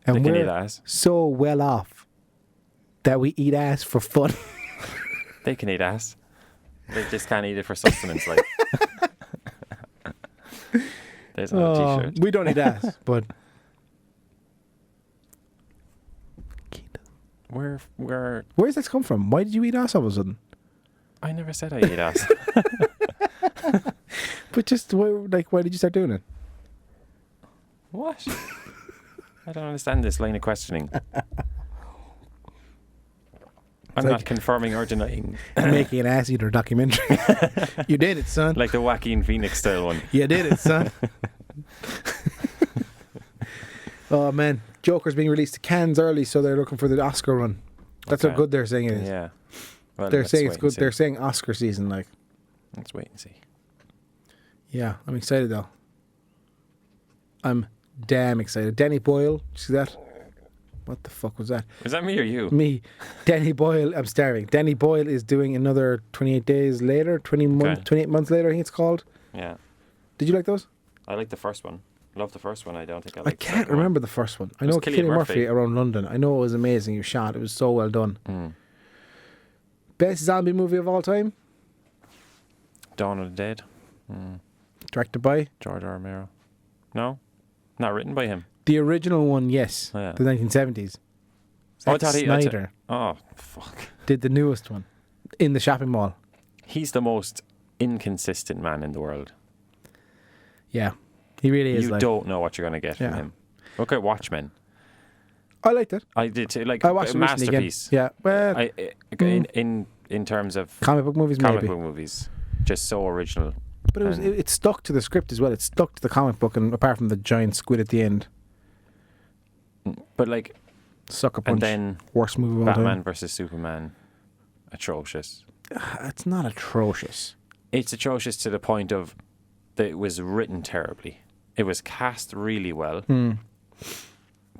S1: And
S2: They can
S1: we're
S2: eat ass.
S1: so well off that we eat ass for fun.
S2: They can eat ass. They just can't eat it for sustenance. Like, there's another t-shirt.
S1: We don't eat ass, but where's this come from? Why did you eat ass all of a sudden?
S2: I never said I ate ass.
S1: But just why did you start doing it?
S2: What? I don't understand this line of questioning. I'm
S1: like-
S2: not confirming or denying.
S1: Making an ass eater documentary. You did it, son.
S2: Like the Joaquin Phoenix style one.
S1: You did it, son. Oh man, Joker's being released to Cannes early, so they're looking for the Oscar run. That's how
S2: Okay.
S1: good they're saying it is.
S2: Yeah. Well,
S1: They're
S2: let's
S1: saying
S2: wait
S1: it's
S2: and
S1: good.
S2: see.
S1: They're saying Oscar season, like.
S2: Let's wait and see.
S1: Yeah, I'm excited though. I'm damn excited. Danny Boyle, see that? What the fuck was that?
S2: Was that me or you?
S1: Me, Danny Boyle. I'm starving. Danny Boyle is doing another 28 days later, 28 months later. I think it's called.
S2: Yeah.
S1: Did you like those?
S2: I like the first one. Love the first one. I don't think I
S1: I
S2: like the
S1: can't
S2: second one.
S1: remember the first one. I
S2: It was
S1: know
S2: Cillian
S1: Cillian Murphy
S2: Murphy
S1: around London. I know it was amazing. He was shot. It was so well done.
S2: Mm.
S1: Best zombie movie of all time,
S2: Dawn of the Dead.
S1: directed by
S2: George R. Romero. No? Not written by him.
S1: the original one. Yes,
S2: Oh, yeah.
S1: the 1970s.
S2: Oh, I
S1: Zack
S2: thought he-
S1: Snyder
S2: Oh, fuck.
S1: did the newest one in the shopping mall.
S2: He's the most inconsistent man in the world.
S1: Yeah, he really is.
S2: You
S1: like,
S2: don't know what you're going to get
S1: Yeah.
S2: from him. Look at Watchmen.
S1: I liked it.
S2: I did too. Like,
S1: I watched
S2: a
S1: it recently again.
S2: masterpiece.
S1: Yeah, well,
S2: In terms of
S1: comic book movies
S2: comic
S1: maybe,
S2: book movies, just so original.
S1: but
S2: and-
S1: it stuck to the script as well. It stuck to the comic book, and apart from the giant squid at the end,
S2: But like,
S1: Sucker
S2: And
S1: Punch.
S2: then
S1: Worst movie of all
S2: Batman
S1: time.
S2: versus Superman, atrocious.
S1: It's not atrocious.
S2: It's atrocious to the point of that it was written terribly. It was cast really well,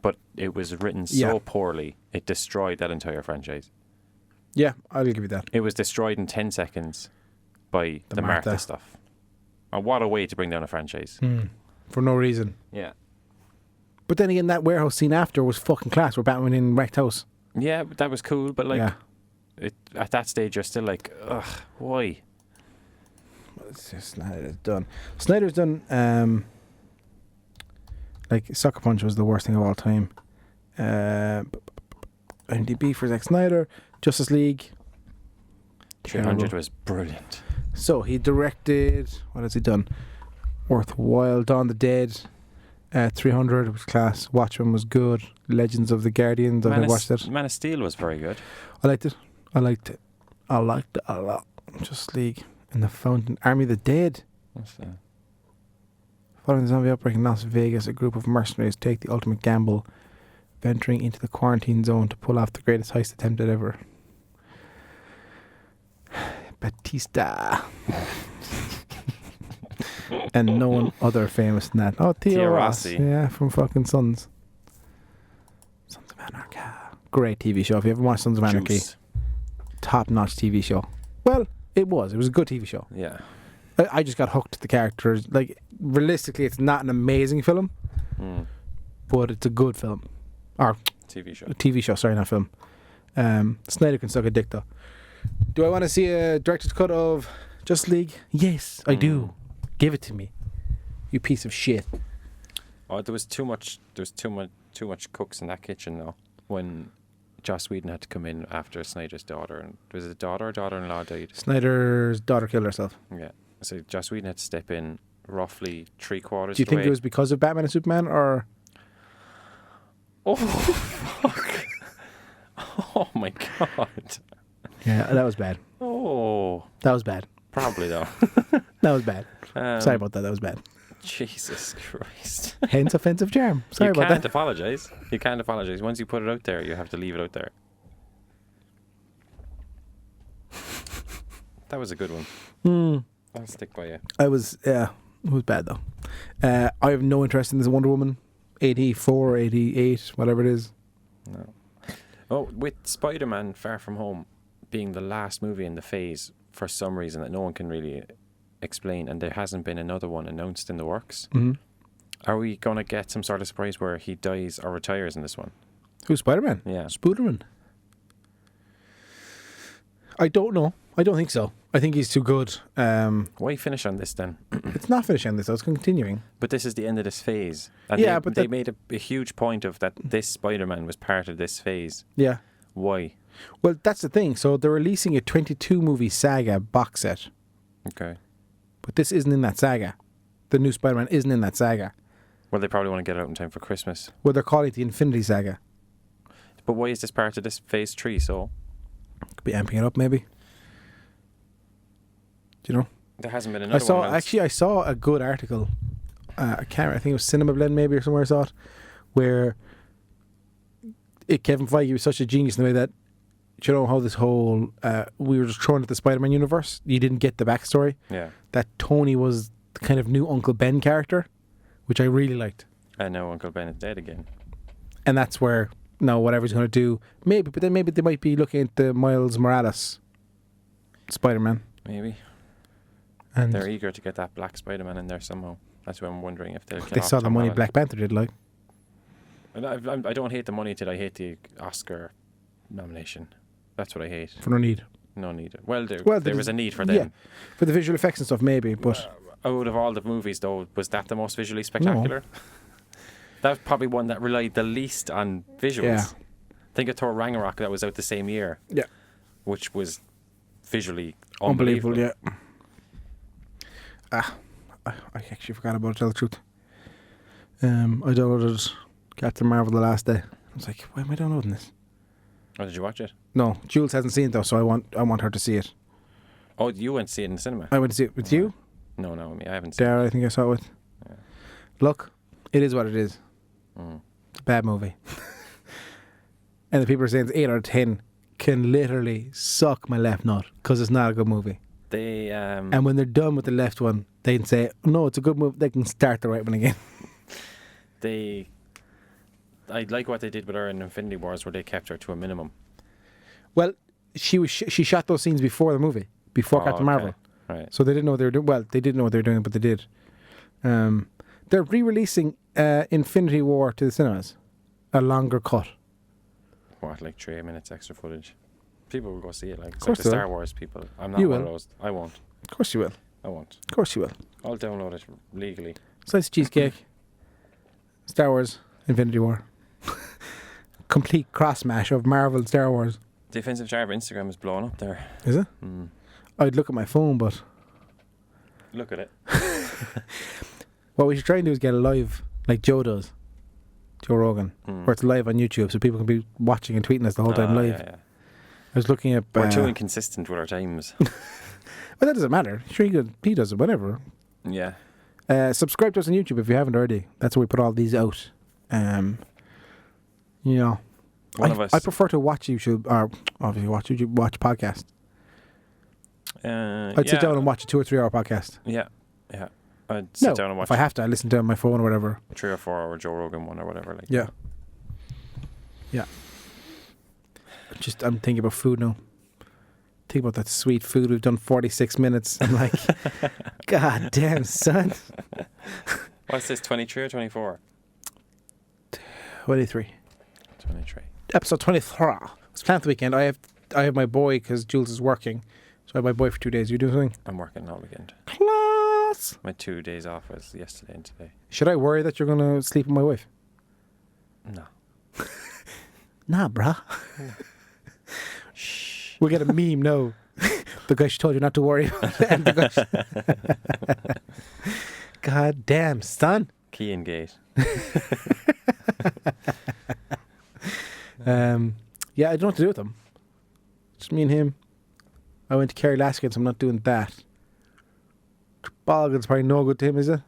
S2: but it was written so poorly, it destroyed that entire franchise.
S1: Yeah, I'll give you that.
S2: It was destroyed in 10 seconds by the Martha stuff. And what a way to bring down a franchise.
S1: For no reason.
S2: Yeah.
S1: But then again, that warehouse scene after was fucking class, where Batman in wrecked house.
S2: Yeah, but that was cool, but like,
S1: Yeah.
S2: at that stage, you're still like, ugh, why?
S1: It's just Snyder's done. Snyder's done. Like Sucker Punch was the worst thing of all time. IMDb for Zack Snyder, Justice League.
S2: 300
S1: Terrible.
S2: was brilliant.
S1: So he directed. What has he done? Worthwhile, Dawn of the Dead. 300 was class. Watchmen was good. Legends of the Guardians. I watched it.
S2: Man of Steel was very good.
S1: I liked it. I liked it a lot. Justice League and the Fountain. Army of the Dead.
S2: What's that?
S1: Following the zombie outbreak in Las Vegas, a group of mercenaries take the ultimate gamble, venturing into the quarantine zone to pull off the greatest heist attempted ever. Batista. And no one other famous than that. Oh, Theo
S2: Theo
S1: Ross.
S2: Rossi.
S1: Yeah, from fucking Sons. Sons of Anarchy. Great TV show. If you ever watched Sons of Anarchy,
S2: Juice.
S1: top-notch TV show. Well, it was. It was a good TV show.
S2: Yeah.
S1: I just got hooked to the characters. Like, realistically, it's not an amazing film, but it's a good film. Or
S2: TV show.
S1: a TV show, sorry, not film. Snyder can suck a dick, though. Do I want to see a director's cut of Justice League? Yes, I do. Give it to me, you piece of shit.
S2: Oh, there was too much cooks in that kitchen though. When Joss Whedon had to come in after Snyder's daughter, and was it daughter-in-law died?
S1: Snyder's daughter killed herself.
S2: Yeah. So Joss Whedon had to step in roughly 3/4.
S1: Do you think it was because of Batman and Superman, or?
S2: Oh fuck! Oh my god!
S1: Yeah, that was bad.
S2: Oh,
S1: That was bad.
S2: probably though.
S1: That was bad. Sorry about that. That was bad.
S2: Jesus Christ!
S1: Hence offensive charm. Sorry
S2: you
S1: about
S2: can't
S1: that.
S2: apologize. You can't apologize. Once you put it out there, you have to leave it out there. That was a good one. I'll stick by you.
S1: It was bad though. I have no interest in this Wonder Woman 84, 88, whatever it is.
S2: No. Oh, with Spider-Man Far From Home being the last movie in the phase for some reason that no one can really explain, and there hasn't been another one announced in the works. Are we going to get some sort of surprise where he dies or retires in this one?
S1: Who's Spider-Man?
S2: Yeah.
S1: Spooderman. I don't know. I don't think so. I think he's too good.
S2: Why finish on this then?
S1: It's not finishing this. I was continuing.
S2: But this is the end of this phase. And
S1: Yeah,
S2: they,
S1: but
S2: they
S1: that-
S2: made a huge point of that this Spider-Man was part of this phase.
S1: Yeah.
S2: Why?
S1: Well, that's the thing. So they're releasing a 22-movie saga box set.
S2: Okay.
S1: But this isn't in that saga. The new Spider-Man isn't in that saga.
S2: Well, they probably want to get it out in time for Christmas.
S1: Well, they're calling it the Infinity Saga.
S2: But why is this part of this phase 3 so?
S1: Could be amping it up, maybe. Do you know?
S2: There hasn't been another one.
S1: I saw a good article. I think it was Cinema Blend maybe or somewhere I saw it, where Kevin Feige was such a genius in the way that, you know how this whole we were just thrown at the Spider-Man universe. You didn't get the backstory.
S2: Yeah.
S1: That Tony was the kind of new Uncle Ben character, which I really liked.
S2: And now Uncle Ben is dead again.
S1: And that's where now whatever he's going to do, maybe they might be looking at the Miles Morales Spider-Man.
S2: Maybe.
S1: And
S2: They're eager to get that black Spider-Man in there somehow. That's why I'm wondering if they'll.
S1: they saw the money Black Panther did, like.
S2: And I don't hate the money till I hate the Oscar nomination. That's what I hate.
S1: For no need.
S2: No need. Well, there
S1: there
S2: was
S1: is-
S2: a need for
S1: Yeah,
S2: them.
S1: for the visual effects and stuff, maybe, but
S2: Out of all the movies, though, was that the most visually spectacular? That was probably one that relied the least on visuals.
S1: Yeah.
S2: Think of Thor Ragnarok that was out the same year.
S1: Yeah.
S2: Which was visually
S1: unbelievable.
S2: unbelievable.
S1: Yeah. I actually forgot about it, to tell the truth. I downloaded Captain Marvel the last day. I was like, why am I downloading this?
S2: Oh, did you watch it?
S1: No, Jules hasn't seen it though, so I want her to see it.
S2: Oh, you went to see it in the cinema?
S1: I went to see it with you,
S2: No, I haven't seen
S1: Dara. I think I saw it with.
S2: Yeah.
S1: Look, it is what it is.
S2: it.
S1: It's a bad movie. And the people are saying it's 8 out of 10 can literally suck my left nut because it's not a good movie.
S2: They
S1: And when they're done with the left one, they can say, no, it's a good movie. They can start the right one again.
S2: I like what they did with her in Infinity Wars, where they kept her to a minimum.
S1: Well, she shot those scenes before the movie, before Captain Marvel.
S2: Right.
S1: So they didn't know what they were doing. Well, they didn't know what they were doing, but they did. They're re-releasing Infinity War to the cinemas, a longer cut.
S2: What, like 3 minutes extra footage? People will go see it. Like, it's
S1: course
S2: like the
S1: they
S2: Star
S1: will.
S2: Wars people. I'm not
S1: You
S2: one
S1: will.
S2: of those. I won't.
S1: Of course you will.
S2: I won't.
S1: Of course you will.
S2: I'll download it legally.
S1: Slice of cheesecake, Star Wars, Infinity War. Complete cross mash of Marvel and Star Wars.
S2: The Offensive Charm Instagram is blowing up there.
S1: Is it? I'd look at my phone, but
S2: Look at it.
S1: what we should try and do is get a live, like Joe does, Joe Rogan, where it's live on YouTube, so people can be watching and tweeting us the whole time live.
S2: Yeah.
S1: I was looking at.
S2: We're too inconsistent with our times.
S1: Well, that doesn't matter. Sure, he does it whenever.
S2: Yeah.
S1: Subscribe to us on YouTube if you haven't already. That's where we put all these out. You know,
S2: One of us.
S1: I prefer to watch YouTube, or obviously watch podcasts. I'd sit down and watch a 2 or 3 hour podcast.
S2: Yeah. I'd sit down and watch
S1: if I have to, I listen to it on my phone or whatever.
S2: 3 or 4 hour Joe Rogan one or whatever. Like.
S1: Yeah. I'm thinking about food now. Think about that sweet food. We've done 46 minutes. I'm like, God damn, son.
S2: What's this, 23 or 24?
S1: 23.
S2: 23.
S1: Episode 23. It's planned the weekend. I have my boy because Jules is working. So I have my boy for 2 days. You doing something?
S2: I'm working all weekend.
S1: Class.
S2: My 2 days off was yesterday and today.
S1: Should I worry that you're going to sleep with my wife?
S2: No.
S1: Nah, bruh. We'll get a meme, no. The guy she told you not to worry about. And the guy God damn, son.
S2: Key and gate.
S1: Yeah, I don't know what to do with him. Just me and him. I went to Kerry last weekend, so I'm not doing that. Boggan's probably no good to him, is it?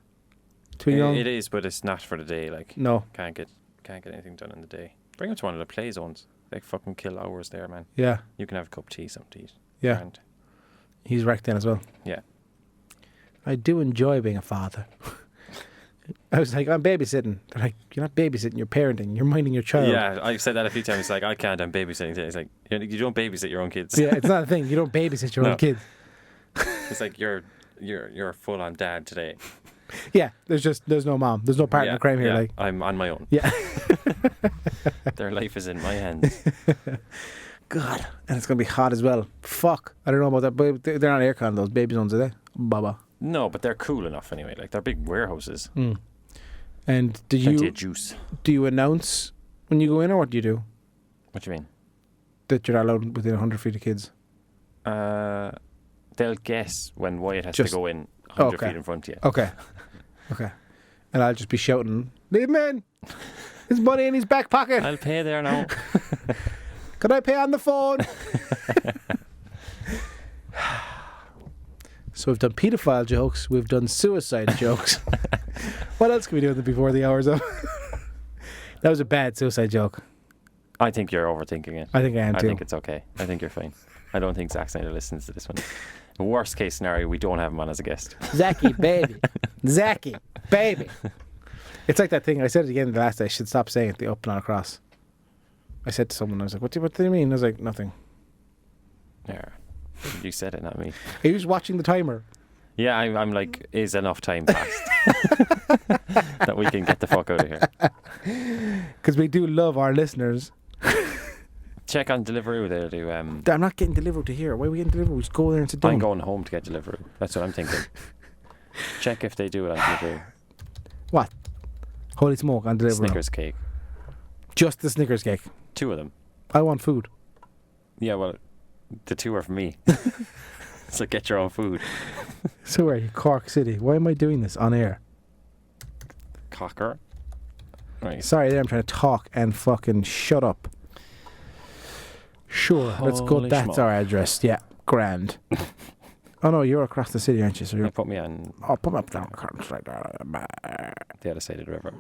S1: Too young?
S2: It is, but it's not for the day. Like,
S1: No.
S2: Can't get anything done in the day. Bring him to one of the play zones. They fucking kill hours there, man.
S1: Yeah.
S2: You can have a cup of tea, something to eat.
S1: Yeah.
S2: Grand.
S1: He's wrecked then as well.
S2: Yeah.
S1: I do enjoy being a father. I was like, I'm babysitting. They're like, you're not babysitting, you're parenting. You're minding your child.
S2: Yeah, I've said that a few times. It's like, I can't, I'm babysitting today. It's like, you don't babysit your own kids.
S1: Yeah, it's not a thing. You don't babysit your
S2: No.
S1: own kids.
S2: It's like, you're full on dad today.
S1: Yeah, there's no mom. There's no partner
S2: Yeah,
S1: crime here.
S2: yeah,
S1: Like,
S2: I'm on my own.
S1: yeah.
S2: Their life is in my hands.
S1: God, and it's gonna be hot as well. Fuck, I don't know about that, but they're not aircon. Those baby zones, are they? Baba.
S2: No, but they're cool enough anyway. Like, they're big warehouses.
S1: And
S2: Plenty of juice.
S1: do you announce when you go in, or what do you do?
S2: What do you mean?
S1: That you're not allowed within 100 feet of kids?
S2: They'll guess when Wyatt has
S1: Just-
S2: to go in 100
S1: okay.
S2: feet in front of you.
S1: Okay. Okay. And I'll just be shouting, leave him in! His money in his back pocket!
S2: I'll pay there now.
S1: Can I pay on the phone? So we've done paedophile jokes, we've done suicide jokes. What else can we do before the hour's up? That was a bad suicide joke.
S2: I think you're overthinking it.
S1: I think I am
S2: I
S1: too.
S2: think it's okay. I think you're fine. I don't think Zack Snyder listens to this one. Worst case scenario, we don't have him on as a guest.
S1: Zacky, baby. Zacky, baby. It's like that thing. I said it again the last day. I should stop saying it, the up, not across. I said to someone, I was like, what do you mean? I was like, nothing.
S2: Yeah. You said it, not me.
S1: He was watching the timer.
S2: Yeah, I'm like, is enough time passed that we can get the fuck out of here?
S1: Because we do love our listeners.
S2: Check on Deliveroo. They'll do.
S1: I'm not getting delivered to here. Why are we getting delivered? We just go there and sit down.
S2: I'm going home to get Deliveroo. That's what I'm thinking. Check if they do it on Deliveroo.
S1: What? Holy smoke on Deliveroo.
S2: Snickers cake.
S1: Just the Snickers cake.
S2: 2 of them.
S1: I want food.
S2: Yeah, well, the 2 are for me. So get your own food.
S1: So are you, Cork City? Why am I doing this on air?
S2: Cocker. Right.
S1: Sorry, there I'm trying to talk and fucking shut up. Sure, let's go.
S2: Holy
S1: That's
S2: schmuck.
S1: our address. Yeah, grand. Oh no, you're across the city, aren't you? So
S2: They
S1: you're.
S2: put me on
S1: Oh, put me up down right there.
S2: the other side of the river.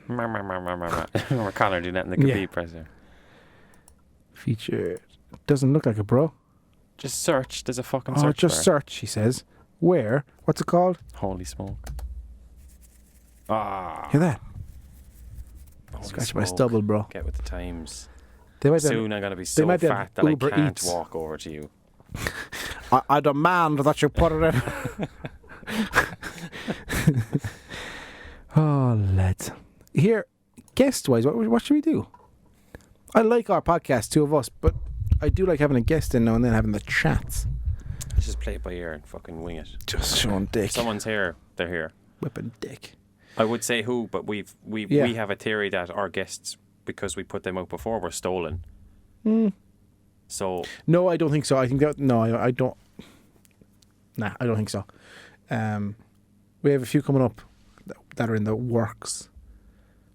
S2: Remember Connor doing that in the Khabib presser.
S1: Featured. Doesn't look like it, bro.
S2: Just search. There's a fucking
S1: Oh,
S2: search
S1: just
S2: bar.
S1: search, he says. Where? What's it called?
S2: Holy smoke. Ah.
S1: Hear that?
S2: Holy
S1: Scratch my
S2: smoke.
S1: stubble, bro.
S2: Get with the times.
S1: They might
S2: Soon I'm going to be
S1: they
S2: so
S1: might have
S2: fat that
S1: Uber
S2: I can't
S1: Eats.
S2: walk over to you.
S1: I demand that you put it in. Oh, lads. Here, guest-wise, what should we do? I like our podcast, two of us, but I do like having a guest in now and then, having the chats.
S2: Let's just play it by ear and fucking wing it.
S1: Just showing dick.
S2: If someone's here, they're here.
S1: Whipping dick.
S2: I would say who, but we
S1: Yeah.
S2: have a theory that our guests, because we put them out before, were stolen. So
S1: No, I don't think so. I think that... No, I don't... Nah, I don't think so. We have a few coming up that are in the works.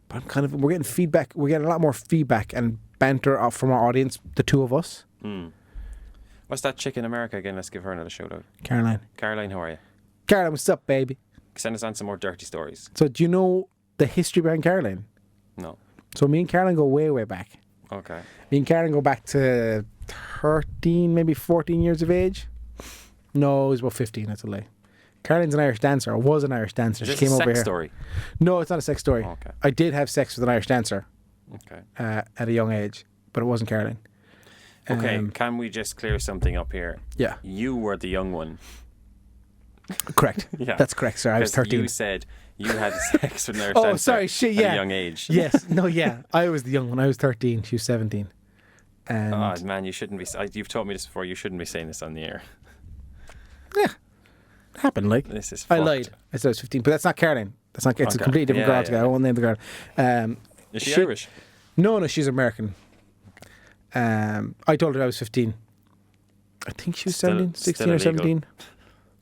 S1: But we're getting feedback. We're getting a lot more feedback and banter from our audience, the two of us.
S2: what's that chick in America again? Let's give her another shout out.
S1: Caroline.
S2: Caroline, how are you?
S1: Caroline, what's up, baby?
S2: Send us on some more dirty stories.
S1: So do you know the history behind Caroline?
S2: No.
S1: So me and Caroline go way, way back.
S2: Okay.
S1: Me and Caroline go back to 13, maybe 14 years of age. No, it was about 15, that's a lie. Caroline's an Irish dancer, or was an Irish dancer.
S2: Is
S1: She
S2: this
S1: came
S2: a
S1: over
S2: sex
S1: here.
S2: story?
S1: No, it's not a sex story.
S2: Okay.
S1: I did have sex with an Irish dancer
S2: Okay.
S1: at a young age, but it wasn't Caroline.
S2: Okay, can we just clear something up here?
S1: Yeah,
S2: You were the young one.
S1: correct.
S2: Yeah.
S1: That's correct, sir. I was
S2: 'Cause
S1: 13.
S2: You said you had sex with an Irish
S1: Oh,
S2: dancer
S1: sorry, shit,
S2: at
S1: yeah.
S2: a young age.
S1: Yes, no, yeah. I was the young one. I was 13. She was 17. And
S2: Oh, man, you shouldn't be... You've told me this before. You shouldn't be saying this on the air.
S1: yeah, it happened. Like
S2: This is
S1: I
S2: fucked.
S1: lied. I said I was 15, but that's not Caroline. That's not. It's a
S2: Okay.
S1: completely different
S2: Yeah,
S1: girl.
S2: yeah,
S1: Together.
S2: yeah.
S1: I won't name the girl.
S2: Is she Irish?
S1: No, she's American. I told her I was 15. I think she was
S2: Still-
S1: 17, 16
S2: still
S1: or
S2: illegal.
S1: 17.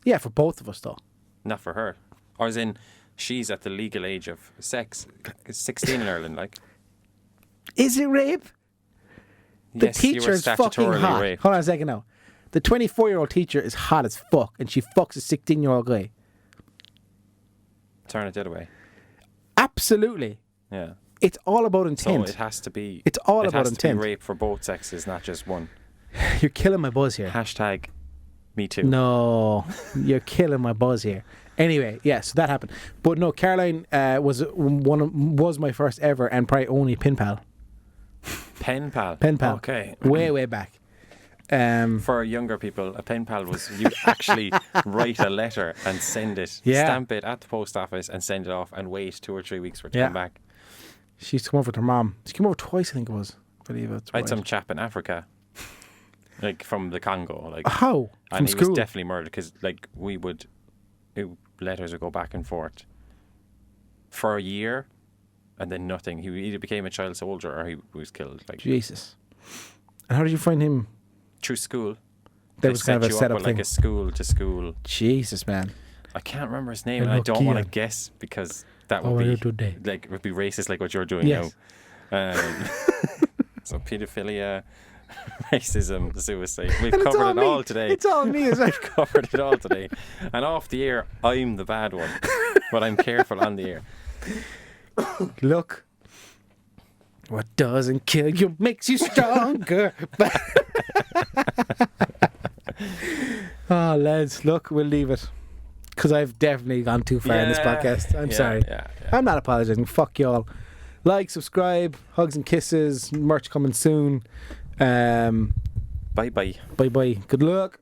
S1: Yeah, for both of us though.
S2: Not for her. Or as in, she's at the legal age of sex. It's 16 in Ireland, like.
S1: Is it rape? The
S2: Yes, you were
S1: teacher is fucking
S2: statutorily
S1: hot.
S2: raped.
S1: Hold on a second now. The 24-year-old teacher is hot as fuck, and she fucks a 16-year-old guy.
S2: Turn it the other way.
S1: Absolutely.
S2: Yeah.
S1: It's all about
S2: So
S1: intent.
S2: it has to be...
S1: It's all
S2: it
S1: about
S2: has to
S1: intent.
S2: be rape for both sexes, not just one.
S1: You're killing my buzz here.
S2: Hashtag me too.
S1: No, you're killing my buzz here. Anyway, yeah, so that happened. But no, Caroline was my first ever and probably only pen pal.
S2: Pen pal.
S1: Pen pal.
S2: Okay.
S1: Way, way back.
S2: For younger people, a pen pal was you actually write a letter and send it,
S1: Yeah.
S2: stamp it at the post office and send it off and wait 2 or 3 weeks for it to
S1: Yeah.
S2: come back.
S1: She used to come over with her mom. She came over twice, I think it was. I believe it's
S2: I had
S1: right.
S2: some chap in Africa, like from the Congo, like,
S1: How? From
S2: and he
S1: school?
S2: was definitely murdered because, like, letters would go back and forth for a year, and then nothing. He either became a child soldier or he was killed. Like
S1: Jesus. And how did you find him?
S2: through school.
S1: That
S2: They
S1: was kind of
S2: set
S1: a
S2: you up
S1: setup
S2: with,
S1: thing.
S2: like a school to school.
S1: Jesus, man.
S2: I can't remember his name,
S1: Hello,
S2: and I don't want to
S1: Cian.
S2: guess because that
S1: How
S2: would
S1: are
S2: be
S1: you today?
S2: like it would be racist, like what you're doing
S1: Yes.
S2: now. So pedophilia, racism, suicide. We've
S1: And it's
S2: covered it
S1: me.
S2: all today.
S1: It's all me, is it?
S2: We've covered it all today. And off the air, I'm the bad one, but I'm careful on the air.
S1: Look. What doesn't kill you makes you stronger. Oh, lads, look, we'll leave it. Because I've definitely gone too far in this
S2: Yeah,
S1: podcast. I'm
S2: yeah,
S1: sorry.
S2: yeah.
S1: I'm not apologizing. Fuck y'all. Like, subscribe, hugs and kisses, merch coming soon.
S2: Bye bye.
S1: Bye bye. Good luck.